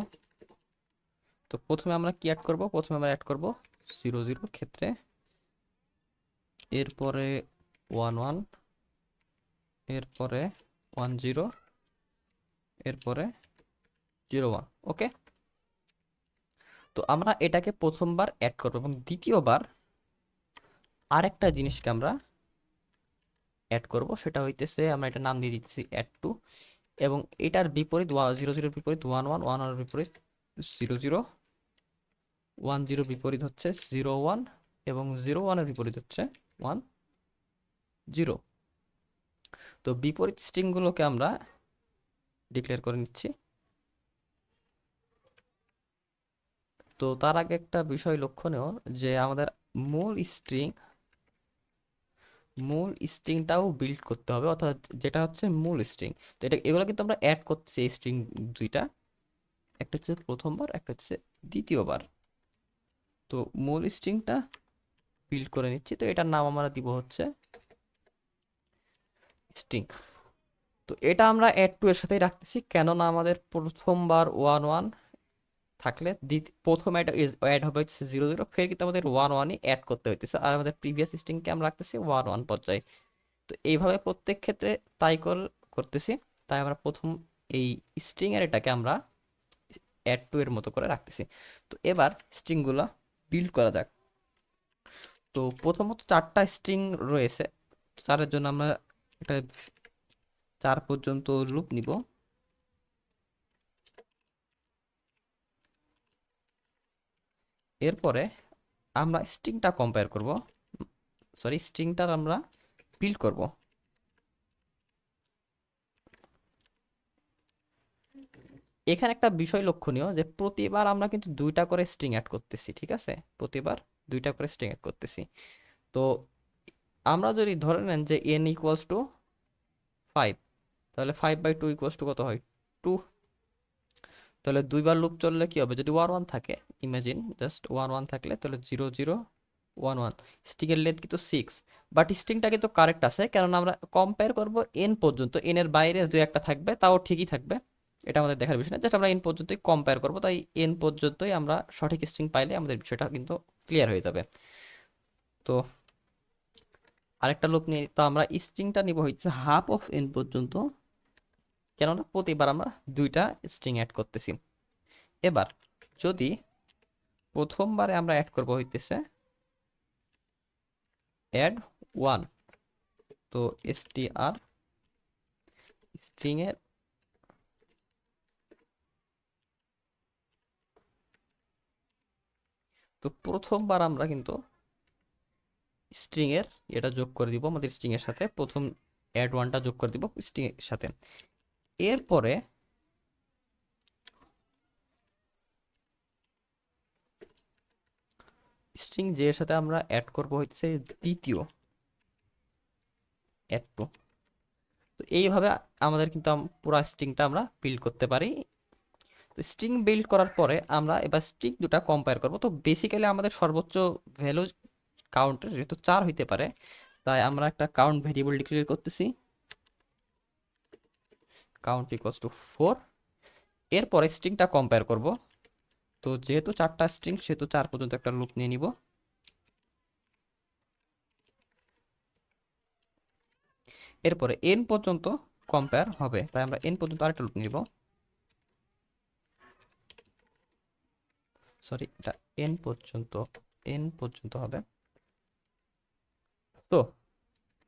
তো প্রথমে আমরা কি অ্যাড করব, প্রথমে আমরা অ্যাড করব 0 0 ক্ষেত্রে, এরপরে 1 1, এরপরে 1 0, এরপরে 0 1। ওকে, তো আমরা এটাকে প্রথমবার অ্যাড করব, এবং দ্বিতীয়বার আরেকটা জিনিসকে আমরা অ্যাড করব, সেটা হইতেছে আমরা এটা নাম দিয়ে দিচ্ছি অ্যাড টু। এবং এটার বিপরীত 0 0 বিপরীত 1 1, 1 1 বিপরীত 0 0, 1 0 বিপরীত হচ্ছে 0 1, এবং 0 1 এর বিপরীত হচ্ছে 1 0। তো বিপরীত স্ট্রিংগুলোকে আমরা ডিক্লেয়ার করে নিচ্ছি। তো তার আগে একটা বিষয় লক্ষণীয় যে আমাদের মূল স্ট্রিং মূল স্ট্রিংটাও বিল্ড করতে হবে, অর্থাৎ যেটা হচ্ছে মূল স্ট্রিং। তো এগুলো কিন্তু আমরা অ্যাড করতেছি, এই স্ট্রিং দুইটা, একটা হচ্ছে প্রথমবার, একটা হচ্ছে দ্বিতীয়বার। তো মূল স্ট্রিংটা বিল্ড করে নিচ্ছি। তো এটার নাম আমরা দিব হচ্ছে স্ট্রিং। তো এটা আমরা অ্যাড টু এর সাথেই রাখতেছি, কেননা আমাদের প্রথমবার ওয়ান ওয়ান থাকলে প্রথম অ্যাড হবে হচ্ছে 0 0, ফের কিন্তু আমাদের ওয়ান ওয়ানই অ্যাড করতে হইতেছে, আর আমাদের প্রিভিয়াস স্ট্রিংকে আমরা রাখতেছি ওয়ান ওয়ান পর্যায়ে। তো এইভাবে প্রত্যেক ক্ষেত্রে তাই করতেছি। তাই আমরা প্রথম এই স্ট্রিং এর এটাকে আমরা অ্যাড টু এর মতো করে রাখতেছি। তো এবার স্ট্রিংগুলো বিল্ড করা যাক। তো প্রথমত 4টা স্ট্রিং রয়েছে, চারের জন্য আমরা একটা 4 পর্যন্ত লুপ নিব। এরপরে আমরা স্ট্রিংটা কম্পেয়ার করব, সরি স্ট্রিংটার আমরা বিল্ড করব। এখানে একটা বিষয় লক্ষণীয় যে প্রতিবার আমরা কিন্তু 2টা করে স্ট্রিং অ্যাড করতেছি, ঠিক আছে, প্রতিবার 2টা করে স্ট্রিং অ্যাড করতেছি। তো আমরা যদি ধরে নেন যে n ইকুয়ালস টু 5, তাহলে 5/2 ইকুয়ালস টু কত হয়, 2। তাহলে দুইবার লুপ চললে কি হবে, যদি ওয়ান ওয়ান থাকে, ইমাজিন জাস্ট ওয়ান ওয়ান থাকলে, তাহলে 0 0 1 1, স্ট্রিং এর লেন্থ কিন্তু 6, বাট স্ট্রিংটা কিন্তু কারেক্ট আছে, কারণ আমরা কম্পেয়ার করব n পর্যন্ত, n এর বাইরে দুই একটা থাকবে তাও ঠিকই থাকবে, এটা আমাদের দেখার বিষয় না, জাস্ট আমরা n পর্যন্তই কম্পেয়ার করব, তাই n পর্যন্তই আমরা সঠিক স্ট্রিং পাইলে আমাদের বিষয়টা কিন্তু ক্লিয়ার হয়ে যাবে। তো আরেকটা লুপ নিয়ে, তো আমরা স্ট্রিংটা নিব হচ্ছে হাফ অফ n পর্যন্ত, কেননা প্রতিবার আমরা 2টা স্ট্রিং অ্যাড করতেছি। এবার যদি প্রথমবারে আমরা অ্যাড করব হইতেছে অ্যাড 1, তো str স্ট্রিং এর, তো প্রথমবার আমরা কিন্তু স্ট্রিং এর এটা যোগ করে দিব আমাদের স্ট্রিং এর সাথে, প্রথম অ্যাড 1টা যোগ করে দিব স্ট্রিং এর সাথে। এরপরে স্ট্রিং যে এর সাথে আমরা অ্যাড করব হচ্ছে দ্বিতীয় অ্যাড টু। তো এইভাবে আমাদের কিন্তু পুরো স্ট্রিংটা আমরা বিল্ড করতে পারি। তো স্ট্রিং বিল্ড করার পরে আমরা এবার স্ট্রিং দুটা কম্পেয়ার করব। তো বেসিক্যালি আমাদের সর্বোচ্চ ভ্যালু কাউন্টের যেহেতু 4 হইতে পারে, তাই আমরা একটা কাউন্ট ভেরিয়েবল ডিক্লেয়ার করতেছি, কাউন্ট ইকুয়ালস টু 4। এরপরে স্ট্রিংটা কম্পেয়ার করব। তো যেহেতু 4টা স্ট্রিং, সেহেতু 4 পর্যন্ত একটা লুপ নিয়ে নিব। এরপরে n পর্যন্ত কম্পেয়ার হবে, তাই আমরা n পর্যন্ত আরেকটা লুপ নিব, সরি এটা n পর্যন্ত হবে। তো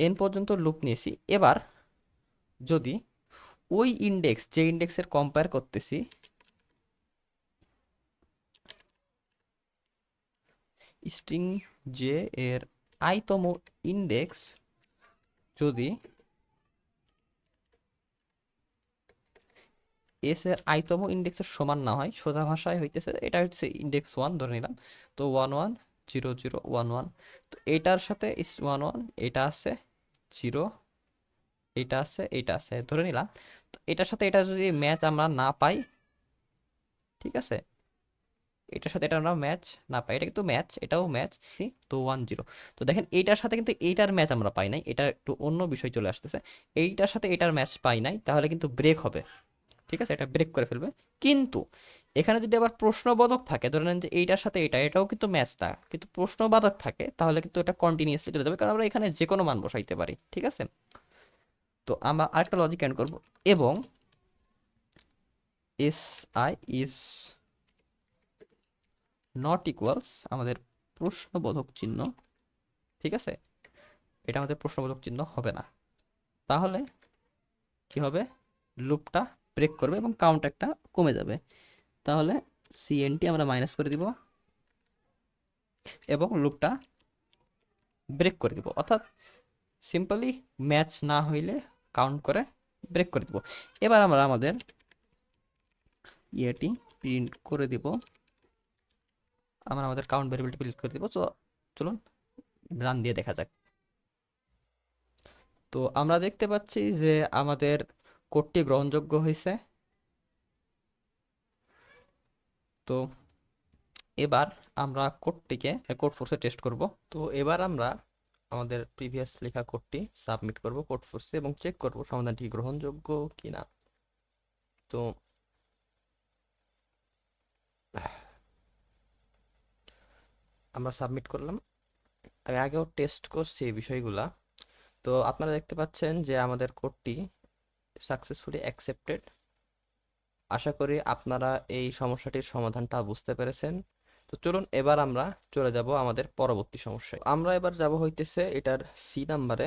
n পর্যন্ত লুপ নিয়েছি। এবার যদি ওই ইন্ডেক্স, যে ইন্ডেক্সের কম্পেয়ার করতেছি, স্ট্রিং যে এর i তম ইন্ডেক্স যদি এস এর i তম ইন্ডেক্সের সমান না হয়, সোজা ভাষায় হইতেছে এটা হচ্ছে ইন্ডেক্স 1 ধরে নিলাম, তো 1 1 0 0 1 1, তো এটার সাথে 1 1 এটা আছে 0, এটা আছে এটা আছে ধরে নিলাম। তো এটার সাথে এটা যদি ম্যাচ আমরা না পাই, ঠিক আছে, এটার সাথে এটা আমরা ম্যাচ না পাই, এটা কিন্তু ম্যাচ, এটাও ম্যাচ, তো 1 0। তো দেখেন এইটার সাথে কিন্তু এইটার ম্যাচ আমরা পাই নাই, এটা একটু অন্য বিষয় চলে আসতেছে, এইটার সাথে এটার ম্যাচ পাই নাই, তাহলে কিন্তু ব্রেক হবে, ঠিক আছে, এটা ব্রেক করে ফেলবে। কিন্তু এখানে যদি আবার প্রশ্নবোধক থাকে, ধরে নেন যে এইটার সাথে এটাও কিন্তু ম্যাচ না, কিন্তু প্রশ্নবোধক থাকে, তাহলে কিন্তু এটা কন্টিনিউয়াসলি চলে যাবে, কারণ আমরা এখানে যে কোনো মান বসাইতে পারি, ঠিক আছে। তো আমরা আরেকটা লজিক অ্যাড করব, এবং S I is not equals আমাদের প্রশ্নবোধক চিহ্ন, ঠিক আছে, এটা আমাদের প্রশ্নবোধক চিহ্ন হবে না, তাহলে কি হবে, লুপটা ব্রেক করবে এবং কাউন্ট একটা কমে যাবে, তাহলে সিএনটি আমরা মাইনাস করে দিব এবং লুপটা ব্রেক করে দিব, অর্থাৎ সিম্পলি ম্যাচ না হইলে কাউন্ট করে ব্রেক করে দিব। এবার আমরা আমাদের ইয়েটি প্রিন্ট করে দিব, আমরা আমাদের কাউন্ট ভেরিয়েবলটি প্রিন্ট করে দিব। তো চলুন রান দিয়ে দেখা যাক। তো আমরা দেখতে পাচ্ছি যে আমাদের কোডটি গ্রহণযোগ্য হয়েছে। তো এবার আমরা কোডটিকে কোড ফোর্সে টেস্ট করব। তো এবার আমরা আমাদের প্রিভিয়াস লেখা কোডটি সাবমিট করব কোড ফোর্সে এবং চেক করব সমাধানটি গ্রহণযোগ্য কিনা। তো আমরা সাবমিট করলাম। আমি আগেও টেস্ট করছি এই বিষয়গুলা। তো আপনারা দেখতে পাচ্ছেন যে আমাদের কোডটি সাকসেসফুলি অ্যাকসেপ্টেড। আশা করি আপনারা এই সমস্যাটির সমাধানটা বুঝতে পেরেছেন। তো চলুন এবার আমরা চলে যাব আমাদের পরবর্তী সমস্যায়। আমরা এবার যাব হইতেছে এটার সি নাম্বারে।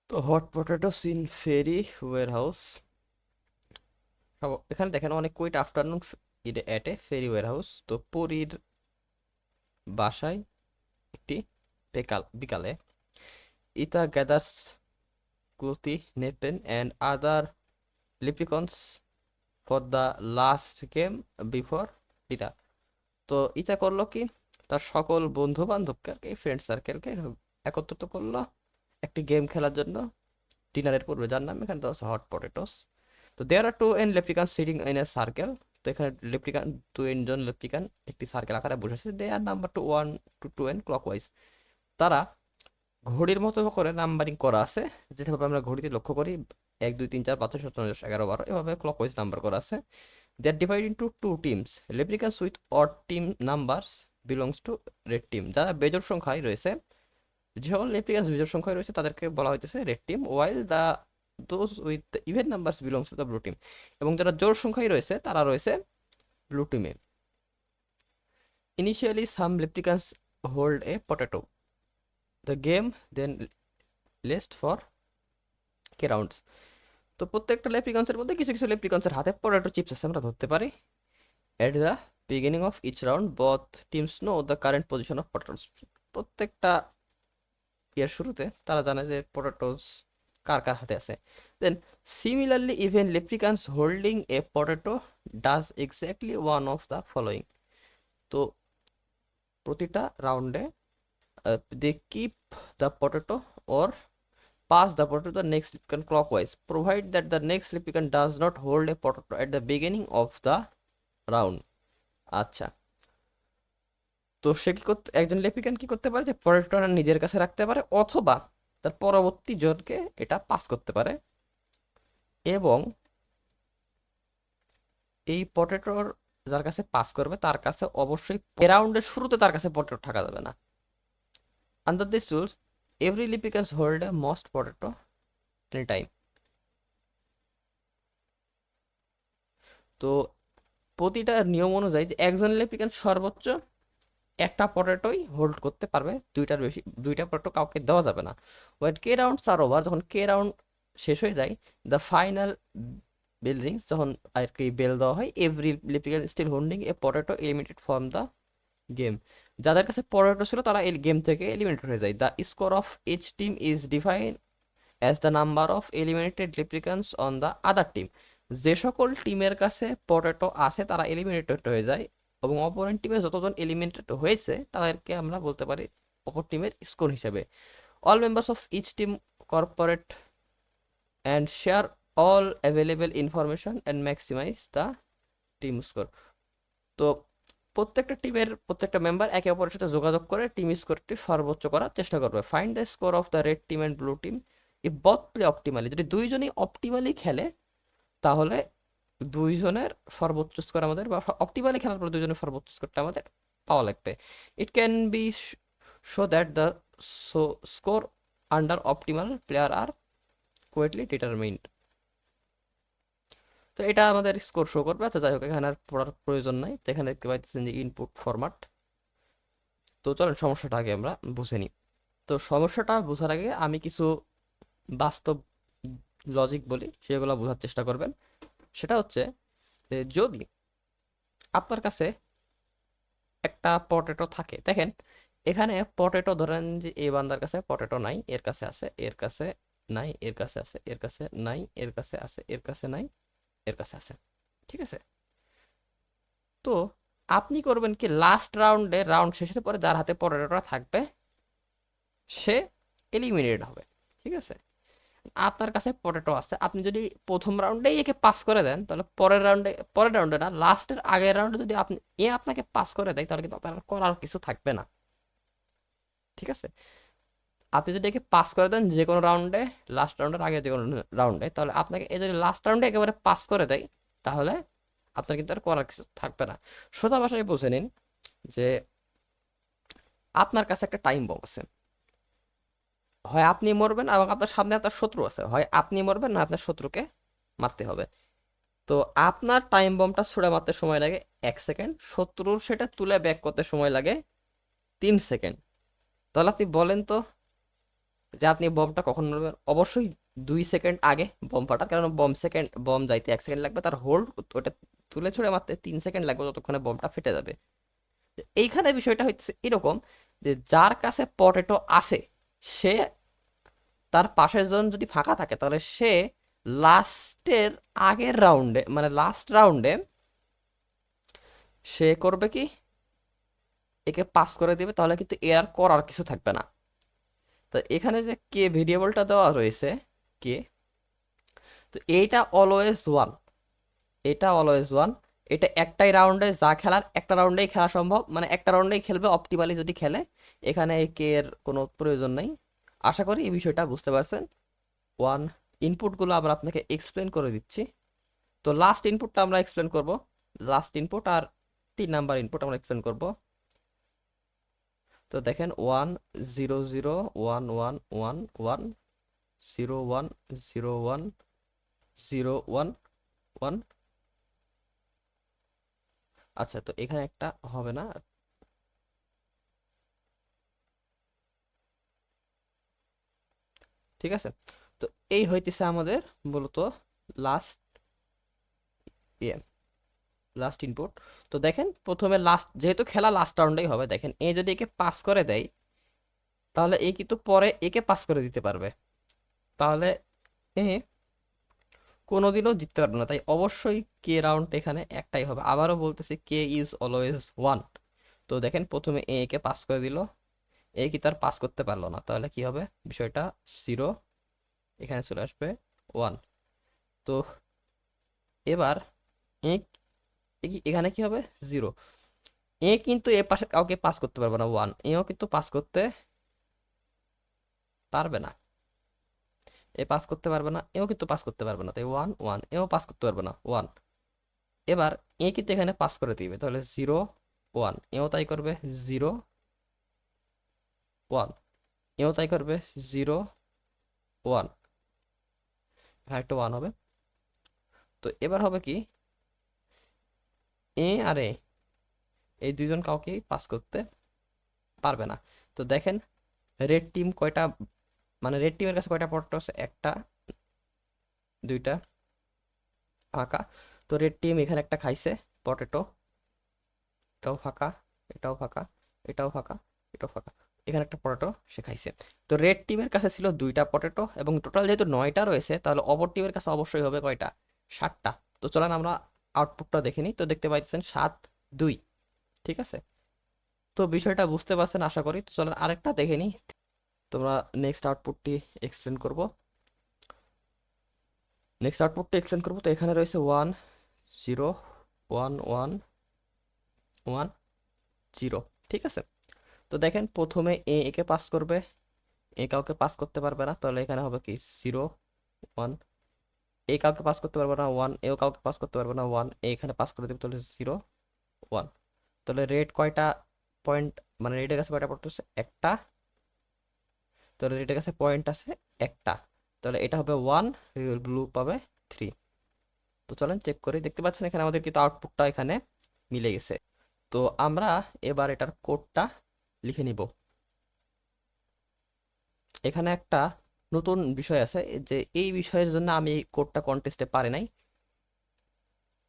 তো hot potatoes in fairy warehouse. এখানে দেখেন অনেক quiet afternoon at a fairy warehouse. তো পরীর বাসায় একটি বিকালে ইতা গ্যাদার্স ক্লুতি নেপেন and other leprechauns for the last game before dinner. তো ইতা করলো কি, তার সকল বন্ধু বান্ধবকে আর কি ফ্রেন্ড সার্কেলকে একত্রিত করলো একটি গেম খেলার জন্য ডিনারের পূর্বে, যার নাম এখানে দেওয়া আছে হট পটেটোস। তো there are two n leprechaun sitting in a circle. তো এখানে লেপ্রিকান তিনজন লেপ্রিকান একটি সার্কেল আকারে বসেছে। They are number to 1 to 2 n clockwise. তারা ঘড়ির মতো করে নাম্বারিং করা আছে, যেভাবে আমরা ঘড়িতে লক্ষ্য করি 1 2 3 4 5 6 7 8 9 10 11 12 এভাবে ক্লকওয়াইজ নাম্বার করা আছে। They are divide into two teams. Leprechauns with odd team numbers belongs to red team. যারা বেজোড় সংখ্যায় রয়েছে, যে সকল লেপ্রিকানস বেজোড় সংখ্যায় রয়েছে তাদেরকে বলা হইতেছে red team, while the those with the even numbers belongs to the blue team. এবং যারা জোড় সংখ্যায় রয়েছে তারা রয়েছে ব্লু টিমে। Initially some leprechauns hold a potato. The game then lasts for k rounds. তো প্রত্যেকটা লেপ্রিকন্সের মধ্যে কিছু কিছু লেপ্রিকন্সের হাতে পটেটো চিপস আছে আমরা ধরতে পারি। At the beginning of each round both teams know the current position of potatoes. প্রত্যেকটা ইয়ার শুরুতে তারা জানে যে পটেটোস কার কার হাতে আছে। Then similarly even leprechauns holding a potato does exactly one of the following. তো প্রতিটা রাউন্ডে they keep the potato or pass the potato to the next replicant clockwise, provide that the next replicant does not hold a potato at the beginning of the round. আচ্ছা, তো সে কি করতে, একজন লেপিকান কি করতে পারে যে পটেটোটা নিজের কাছে রাখতে পারে অথবা তার পরবর্তী জনকে এটা পাস করতে পারে। এবং এই পটেটোর যার কাছে পাস করবে তার কাছে অবশ্যই রাউন্ডের শুরুতে তার কাছে পটেটো থাকা যাবে না। Under this rules every leprechauns hold a most potato any time. তো প্রতিটা নিয়ম অনুযায়ী যে একজন লেপিকান সর্বোচ্চ একটা পটেটোই হোল্ড করতে পারবে, দুইটার বেশি দুইটা পটেটো কাউকে দেওয়া যাবে না। When K rounds are over, যখন কে রাউন্ড শেষ হয়ে যায়, দ্য ফাইনাল বেল রিংস, যখন আর কি বেল দেওয়া হয়, every leprechaun still holding a potato eliminated from the game. যাদের কাছে পটেটো ছিল তারা এই গেম থেকে এলিমিনেটেড হয়ে যায়। The score of each team is defined as the number of eliminated leprechauns on the other team. যে সকল টিমের কাছে পটেটো আছে তারা এলিমিনেটেড হয়ে যায় এবং অপোনেন্ট টিমে যতজন এলিমিনেটেড হয়েছে তাদেরকে আমরা বলতে পারি অপর টিমের স্কোর হিসেবে। All members of each team corporate and share all available information and maximise the team score. তো প্রত্যেকটা টিমের প্রত্যেকটা মেম্বার একে অপরের সাথে যোগাযোগ করে টিম স্কোরটি সর্বোচ্চ করার চেষ্টা করবে। Find the score of the red team and blue team if both play optimally. যদি দুইজনই অপটিমালি খেলে তাহলে দুইজনের সর্বোচ্চ স্কোর আমাদের, বা অপটিমালি খেলার পর দুইজনের সর্বোচ্চ স্কোরটা আমাদের পাওয়া লাগবে। It can be show that the score under optimal player are quietly determined. তো এটা আমাদের স্কোর শো করবে। আচ্ছা যাই হোক, এখানে আর পড়ার প্রয়োজন নাই। তো এখানে দেখতে পাইতেছেন যে ইনপুট ফরম্যাট। তো চলেন সমস্যাটা আগে আমরা বুঝে নিই। তো সমস্যাটা বোঝার আগে আমি কিছু বাস্তব লজিক বলি, সেগুলো বোঝার চেষ্টা করবেন। সেটা হচ্ছে যে যদি আপনার কাছে একটা পটেটো থাকে, দেখেন এখানে পটেটো ধরেন যে এই বান্দার কাছে পটেটো নাই, এর কাছে আছে, এর কাছে নাই, এর কাছে আছে, এর কাছে নাই, এর কাছে আছে, এর কাছে নাই, এর কাছে আছে, ঠিক আছে। তো আপনি করবেন কি, লাস্ট রাউন্ডে রাউন্ড শেষের পরে যার হাতে পটেটোটা থাকবে সে এলিমিনেটেড হবে, ঠিক আছে। আপনার কাছে পটেটো আছে, আপনি যদি প্রথম রাউন্ডেই একে পাস করে দেন তাহলে পরের রাউন্ডে না, লাস্টের আগের রাউন্ডে যদি আপনি আপনাকে পাস করে দেয় তাহলে কিন্তু আপনার করার কিছু থাকবে না, ঠিক আছে। আপনি যদি একে পাস করে দেন যে কোনো রাউন্ডে, লাস্ট রাউন্ডের আগে যে কোনো রাউন্ডে, তাহলে আপনাকে এই যদি লাস্ট রাউন্ডে একেবারে পাস করে দেয়, তাহলে আপনার কিন্তু আর করার কিছু থাকবে না। সোজা ভাষায় বুঝে নিন যে আপনার কাছে একটা টাইম বম আছে, হয় আপনি মরবেন এবং আপনার সামনে আপনার শত্রু আছে, হয় আপনি মরবেন না আপনার শত্রুকে মারতে হবে। তো আপনার টাইম বমটা ছুড়ে মারতে সময় লাগে 1 সেকেন্ড, শত্রুর সেটা তুলে ব্যাক করতে সময় লাগে 3 সেকেন্ড। তাহলে আপনি বলেন তো যে আপনি বমটা কখন মারবেন? অবশ্যই 2 সেকেন্ড আগে বম ফাটার, কারণ বম যাইতে 1 সেকেন্ড লাগবে, তার হোল্ড ওটা তুলে ছুড়ে মারতে 3 সেকেন্ড লাগবে, যতক্ষণে বমটা ফেটে যাবে। এইখানে বিষয়টা হচ্ছে এরকম যে যার কাছে পটেটো আছে, সে তার পাশের জন যদি ফাঁকা থাকে, তাহলে সে লাস্টের আগের রাউন্ডে, মানে লাস্ট রাউন্ডে সে করবে কি, একে পাস করে দিবে, তাহলে কিন্তু এর আর করার কিছু থাকবে না। তো এখানে যে কে ভেরিয়েবলটা দেওয়া রয়েছে, কে, তো এইটা অলওয়েজ ওয়ান, এটা অলওয়েজ ওয়ান। এটা একটাই রাউন্ডে যা খেলার একটা রাউন্ডেই খেলা সম্ভব, মানে একটা রাউন্ডেই খেলবে অপটিমালি যদি খেলে, এখানে কে এর কোনো প্রয়োজন নেই। আশা করি এই বিষয়টা বুঝতে পারছেন। ওয়ান, ইনপুটগুলো আমরা আপনাকে এক্সপ্লেন করে দিচ্ছি। তো লাস্ট ইনপুটটা আমরা এক্সপ্লেন করব, লাস্ট ইনপুট আর 3 নাম্বার ইনপুট আমরা এক্সপ্লেন করব। তো দেখেন 1 0 0 1 1 1 0 1 0 1 1। আচ্ছা, তো এখানে একটা হবে না, ঠিক আছে। তো এই হইতেছে আমাদের মূলত লাস্ট ইয়ে লাস্ট ইনপুট। তো দেখেন প্রথমে লাস্ট, যেহেতু খেলা লাস্ট রাউন্ডেই হবে, দেখেন এ যদি একে পাস করে দেয়, তাহলে এ কিন্তু পরে একে পাস করে দিতে পারবে, তাহলে এ কোনোদিনও জিততে পারবে না। তাই অবশ্যই কে রাউন্ড এখানে একটাই হবে। আবারও বলতেছি, কে ইজ অলওয়েজ ওয়ান। তো দেখেন প্রথমে এ কে পাস করে দিল, এ কি তার পাস করতে পারলো না, তাহলে কি হবে বিষয়টা, জিরো, এখানে চলে আসবে ওয়ান। তো এবার এ এখানে কি হবে, জিরো। এ কিন্তু এ পাশে কাউকে পাস করতে পারবে না, ওয়ান, এও কিন্তু পাস করতে পারবে না, এ পাস করতে পারবে না, এও কিন্তু পাস করতে পারবে না, তাই ওয়ান ওয়ান, এও পাস করতে পারবে না, ওয়ান। এবার এ কিন্তু এখানে পাস করে দিবে, তাহলে জিরো ওয়ান, এও তাই করবে, জিরো ওয়ান, এও তাই করবে, জিরো ওয়ান, হ্যাঁ একটা ওয়ান হবে। তো এবার হবে কি, এ আর এই দুইজন কাউকে পাস করতে পারবে না। তো দেখেন রেড টিম কয়টা, মানে রেড টিমের কাছে কয়টা পটেটো আছে, একটা, দুইটা, ফাঁকা। তো রেড টিম এখানে একটা খাইছে পটেটো, এটাও ফাঁকা, এটাও ফাঁকা, এটাও ফাঁকা, এটাও ফাঁকা, এখানে একটা পটেটো সে খাইছে। তো রেড টিমের কাছে ছিল 2টা পটেটো, এবং টোটাল যেহেতু 9টা রয়েছে, তাহলে অপর টিমের কাছে অবশ্যই হবে কয়টা, 7টা। তো চলেন আমরা আউটপুটটা দেখে নিই। তো দেখতে পাইতেছেন 7 2, ঠিক আছে। তো বিষয়টা বুঝতে পারছেন আশা করি। তো চলেন আরেকটা দেখে নিই, তোমরা নেক্সট আউটপুটটি এক্সপ্লেন করব, তো এখানে রয়েছে 1 0 1 1 1 0, ঠিক আছে। তো দেখেন প্রথমে একে পাস করবে, এ কাউকে পাস করতে পারবে না, তাহলে এখানে হবে কি, জিরো ওয়ান, এ কাউকে পাস করতে পারবে না, ওয়ান, এও কাউকে পাস করতে পারবে না, ওয়ান, এখানে পাস করে দেবে, তাহলে জিরো ওয়ান। তাহলে রেড কয়টা পয়েন্ট, মানে রেডের কাছে কয়টা পয়েন্ট হচ্ছে, একটা, তাহলে রেডের কাছে পয়েন্ট আছে একটা, তাহলে এটা হবে ওয়ান, ব্লু পাবে থ্রি। তো চলেন চেক করি, দেখতে পাচ্ছেন এখানে আমাদের কিন্তু আউটপুটটা এখানে মিলে গেছে। তো আমরা এবার এটার কোডটা লিখে নিব। এখানে একটা নতুন বিষয় আছে, যে এই বিষয়ের জন্য আমি এই কোডটা কন্টেস্টে পারি নাই।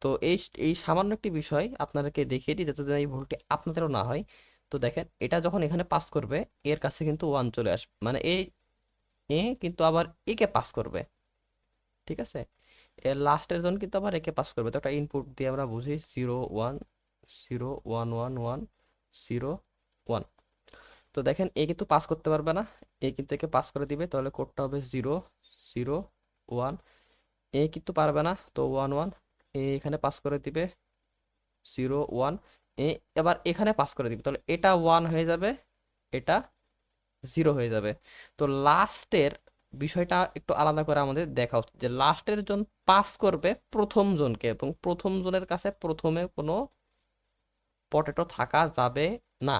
তো এই এই সামান্য একটি বিষয় আপনাদেরকে দেখিয়ে দিই, যাতে এই ভুলটি আপনাদেরও না হয়। তো দেখেন এটা যখন এখানে পাস করবে, এর কাছে কিন্তু ওয়ান চলে আসবে, মানে এ কিন্তু আবার একে পাস করবে, ঠিক আছে। এর লাস্টের জন কিন্তু আবার একে পাস করবে। তো একটা ইনপুট দিয়ে আমরা বুঝি, 0 1 0 1 1 1 0 1। তো দেখেন এ কিন্তু পাস করতে পারবে না, এ কিন্তু একে পাস করে দিবে, তাহলে কোডটা হবে 0 0 1। এ কিন্তু পারবে না, তো 1 1, এ এখানে পাস করে দিবে, 0 1। এ এবার এখানে পাস করে দিবে, তাহলে এটা ওয়ান হয়ে যাবে, এটা জিরো হয়ে যাবে। তো লাস্টের বিষয়টা একটু আলাদা করে আমাদের দেখা উচিত, যে লাস্টের জন পাস করবে প্রথম জনকে, এবং প্রথম জনের কাছে প্রথমে কোনো পটেটো থাকা যাবে না।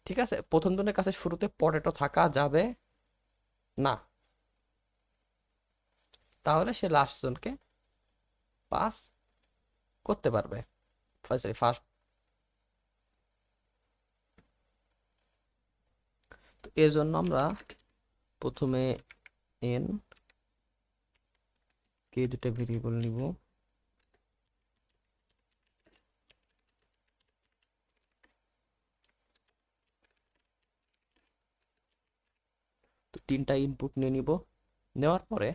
ঠিক আছে, প্রথম জনের কাছে শুরুতে পটেটো থাকা যাবে না, তাহলে সে লাস্ট জনকে পাস করতে পারবে। Sorry, first. তো এর জন্য আমরা প্রথমে এন কে দুটো ভেরিয়েবল নিব। তো তিনটা ইনপুট নিয়ে নিব। নেওয়ার পরে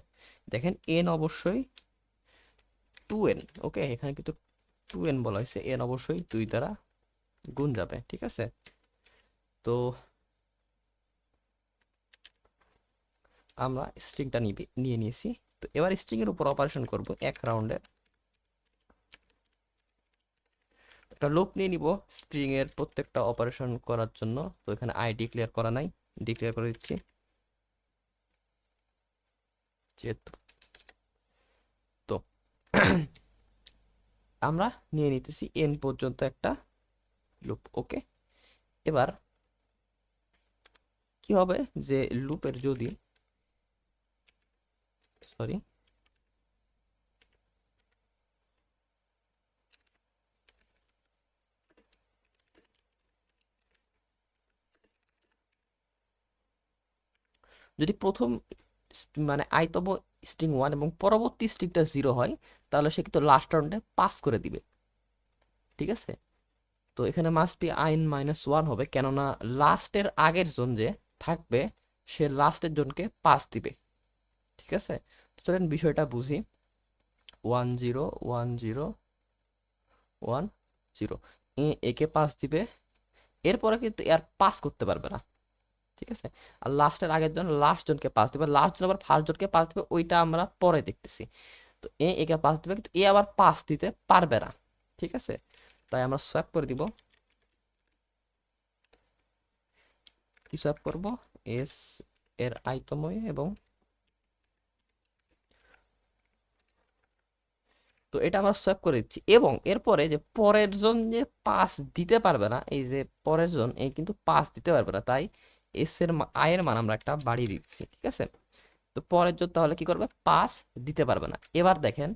দেখেন এন অবশ্যই 2n। ওকে, এখানে কিন্তু 2n বলা হয়েছে, এন অবশ্যই 2 দ্বারা গুণ যাবে। ঠিক আছে, তো আমরা স্ট্রিংটা নিয়ে নিয়েছি। তো এবার স্ট্রিং এর উপর অপারেশন করব এক রাউন্ডে। একটা লুপ নিয়ে নিব স্ট্রিং এর প্রত্যেকটা অপারেশন করার জন্য। তো এখানে আই ডিক্লেয়ার করা নাই, ডিক্লেয়ার করে দিচ্ছি যেহেতু। তো আমরা নিয়ে নিতেছি এন পর্যন্ত একটা লুপ। ওকে, এবার কি হবে, যে লুপের যদি, সরি, যদি প্রথম মানে আইতম স্ট্রিং 1 এবং পরবর্তী স্ট্রিংটা 0 হয়, তাহলে সে কিন্তু লাস্ট রাউন্ডে পাস করে দিবে। ঠিক আছে, তো এখানে মাস্ট বি আইন -1 হবে, কেননা লাস্টের আগের জন যে থাকবে সে লাস্টের জনকে পাস দিবে। ঠিক আছে, তো চলেন বিষয়টা বুঝি। 1 0 1 0 1 0, একে পাস দিবে, এরপরে কিন্তু এর পাস করতে পারবে না। ঠিক আছে, আর লাস্টের আগের জন লাস্ট জনকে পাস দিবে, লাস্ট জন আবার ফার্স্ট জনকে পাস দিবে, ওইটা আমরা পরে দেখতেছি। তো একে পাস দিবে, কিন্তু এ আবার পাস দিতে পারবে না। ঠিক আছে, তাই আমরা সোয়াপ করে দিব। কি সোয়াপ করব, এস এর আইতময়, এবং তো এটা আমরা সোয়াপ করে দিচ্ছি। এবং এরপরে যে পরের জন যে পাস দিতে পারবে না, এই যে পরের জন এই কিন্তু পাস দিতে পারবে না, তাই এস এর আয়ের মান আমরা একটা বাড়িয়ে দিচ্ছি। ঠিক আছে, তো পরের জন তাহলে কি করবে, পাস দিতে পারবে না। এবার দেখেন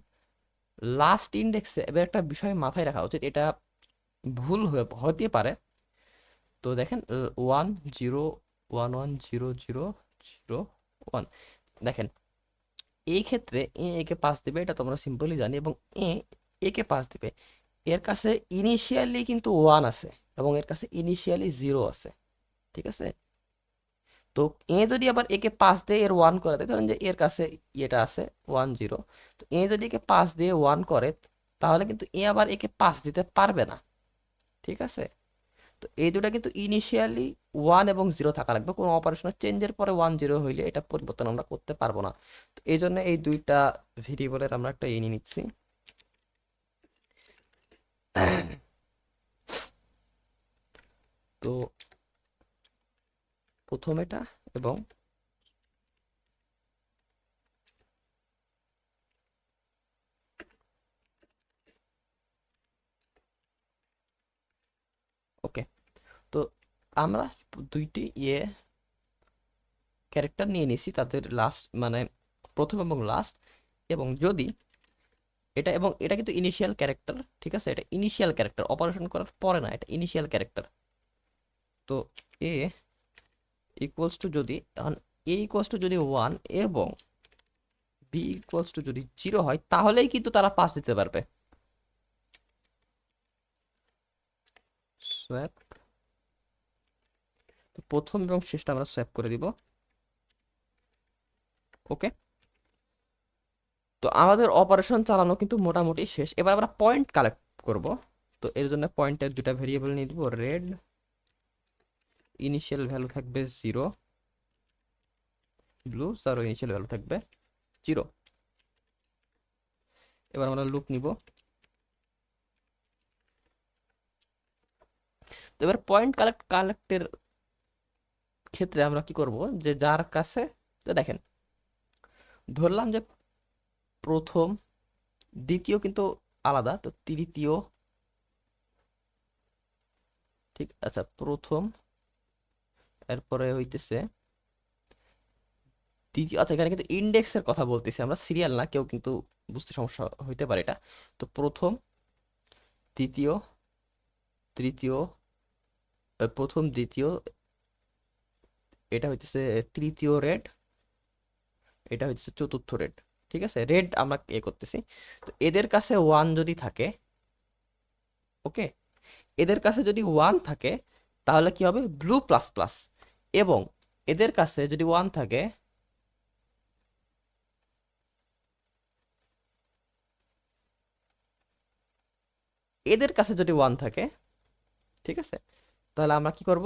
লাস্ট ইন্ডেক্সে, এবার একটা বিষয় মাথায় রাখা উচিত, এটা ভুল হতে পারে। তো দেখেন 1 0 1 1 0 0 0 1, দেখেন এই ক্ষেত্রে একে পাস দিবে, এটা তোমরা সিম্পলি জানি, এবং এ একে পাস দিবে। এর কাছে ইনিশিয়ালি কিন্তু 1 আছে, এবং এর কাছে ইনিশিয়ালি 0 আছে। ঠিক আছে, তো যদি আবার একে পাস দিয়ে এর 1 করে দেয়, ধরেন যে এর কাছে এটা আছে 1 0, তো যদি একে পাস দিয়ে 1 করে, তাহলে কিন্তু আবার একে পাস দিতে পারবে না। ঠিক আছে, তো এই দুটা কিন্তু ইনিশিয়ালি 1 এবং 0 থাকা লাগবে, কোনো অপারেশনাল চেঞ্জের পরে 1 0 হইলে এটা পরিবর্তন আমরা করতে পারবো না। তো এই জন্য এই দুইটা ভেরিয়েবলের আমরা একটা নিয়ে নিচ্ছি। তো প্রথম এটা, এবং ওকে, তো আমরা দুইটি ক্যারেক্টার নিয়ে নিছি, তাদের লাস্ট মানে প্রথম এবং লাস্ট। এবং যদি এটা, এবং এটা কিন্তু ইনিশিয়াল ক্যারেক্টার। ঠিক আছে, এটা ইনিশিয়াল ক্যারেক্টার, অপারেশন করার পরে না, এটা ইনিশিয়াল ক্যারেক্টার। তো এ ইকুয়ালস টু, যদি এখন এ ইকুয়ালস টু যদি 1 এবং বি ইকুয়ালস টু যদি 0 হয়, তাহলেই কিন্তু তারা পাস দিতে পারবে। সোয়াপ, তো প্রথম এবং শেষটা আমরা সোয়াপ করে দিব। ওকে, তো আমাদের অপারেশন চালানো কিন্তু মোটামুটি শেষ। এবার আমরা পয়েন্ট কালেক্ট করব। তো এর জন্য পয়েন্টের দুটা ভেরিয়েবল নিয়ে দিব, রেড ইনিশিয়াল ভ্যালু থাকবে 0, ব্লু তার ইনিশিয়াল ভ্যালু থাকবে 0। এবার আমরা লুপ নিব। তো এবার পয়েন্ট কালেক্টের ক্ষেত্রে আমরা কি করব, যে যার কাছে, তো দেখেন ধরলাম যে প্রথম দ্বিতীয় কিন্তু আলাদা, তো তৃতীয়, ঠিক আচ্ছা প্রথম, এরপরে হইতেছে দ্বিতীয়। আচ্ছা এখানে কিন্তু ইন্ডেক্সের কথা বলতেছি আমরা, সিরিয়াল না, কেউ কিন্তু বুঝতে সমস্যা হইতে পারে এটা। তো প্রথম, দ্বিতীয়, তৃতীয়, প্রথম দ্বিতীয়, এটা হইতেছে তৃতীয় রেড, এটা হচ্ছে চতুর্থ রেড। ঠিক আছে, রেড আমরা করতেছি। তো এদের কাছে ওয়ান যদি থাকে, ওকে, এদের কাছে যদি ওয়ান থাকে তাহলে কি হবে, ব্লু প্লাস প্লাস। এবং এদের কাছে যদি ওয়ান থাকে, এদের কাছে যদি ওয়ান থাকে, ঠিক আছে, তাহলে আমরা কি করব,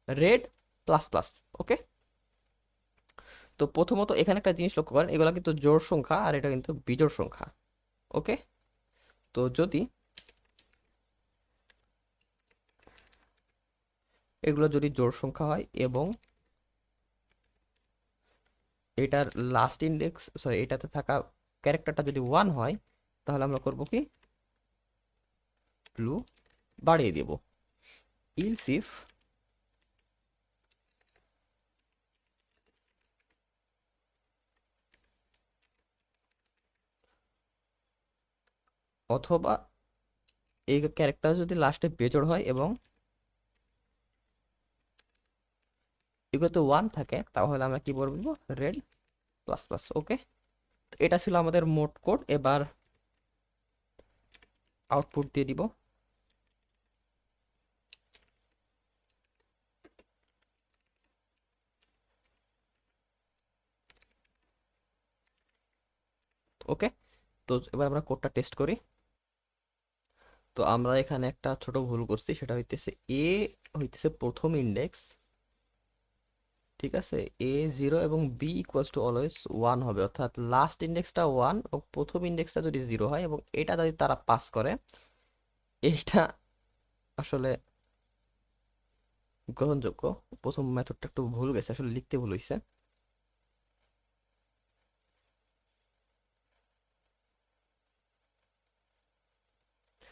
রেড প্লাস প্লাস। ওকে, তো প্রথমত এখানে একটা জিনিস লক্ষ্য করেন, এগুলো কিন্তু জোড় সংখ্যা আর এটা কিন্তু বিজোড় সংখ্যা। ওকে, তো যদি এগুলো যদি জোড় সংখ্যা হয় এবং এটার লাস্ট ইন্ডেক্স, সরি এটাতে থাকা ক্যারেক্টারটা যদি ওয়ান হয়, তাহলে আমরা করব কি, ব্লু বাড়িয়ে দেব। ইলস ইফ, অথবা এই ক্যারেক্টার যদি লাস্টে বেজোড় হয় এবং এগুলোতে ওয়ান থাকে, তাহলে আমরা কি বলবো, রেড প্লাস প্লাস। ওকে, তো এটা ছিল আমাদের মোট কোড। এবার আউটপুট দিয়ে দিব। ওকে, তো এবার আমরা কোডটা টেস্ট করি। তো আমরা এখানে একটা ছোট ভুল করছি, সেটা হইতেছে এ হইতেছে প্রথম ইন্ডেক্স, ঠিক আছে, এ জিরো এবং B equals to always one হবে, অর্থাৎ লাস্ট ইন্ডেক্সটা ওয়ান এবং প্রথম ইন্ডেক্সটা যদি জিরো হয় এবং এটা যদি তারা পাস করে, এইটা আসলে গ্রহণযোগ্য। প্রথম মেথডটা একটু ভুল গেছে, আসলে লিখতে ভুল হয়েছে।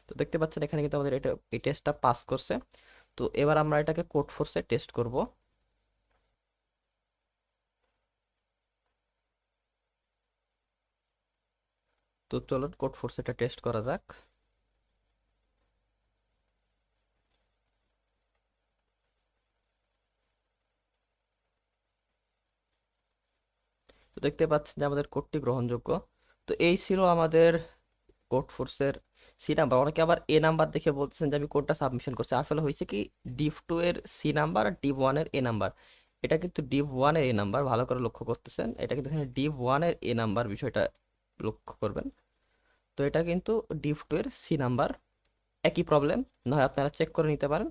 তো দেখতে পাচ্ছেন এখানে কিন্তু আমাদের এটা, এই টেস্টটা পাস করছে। তো এবার আমরা এটাকে কোড ফোর্সে টেস্ট করব। তো চলো কোড ফোর্সে এটা টেস্ট করা যাক। তো দেখতে পাচ্ছেন যে আমাদের কোডটি গ্রহণযোগ্য। তো এই ছিল আমাদের কোড ফোর্সের সি নাম্বার। অনেকে আবার এ নাম্বার দেখে বলতেছেন যে আমি কোডটা সাবমিশন করছি, আসলে হয়েছে কি, ডিভ টু এর সি নাম্বার আর ডিভ ওয়ান এর এ নাম্বার। এটা কিন্তু ডিভ ওয়ান এর এ নাম্বার, ভালো করে লক্ষ্য করতেছেন, এটা কিন্তু এখানে ডিভ ওয়ান এর এ নাম্বার, বিষয়টা লক্ষ্য করবেন। তো এটা কিন্তু ডিভ টু এর সি নাম্বার, একই প্রবলেম, না হয় আপনারা চেক করে নিতে পারেন।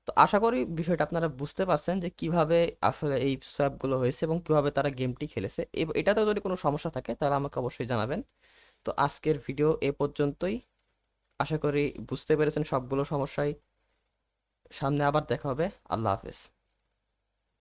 তো আশা করি বিষয়টা আপনারা বুঝতে পারছেন যে কিভাবে আসলে এই সোয়াপগুলো হয়েছে এবং কিভাবে তারা গেমটি খেলেছে। এটাতেও যদি কোনো সমস্যা থাকে তাহলে আমাকে অবশ্যই জানাবেন। তো আজকের ভিডিও এ পর্যন্তই। আশা করি বুঝতে পেরেছেন সবগুলো সমস্যাই। সামনে আবার দেখা হবে। আল্লাহ হাফেজ।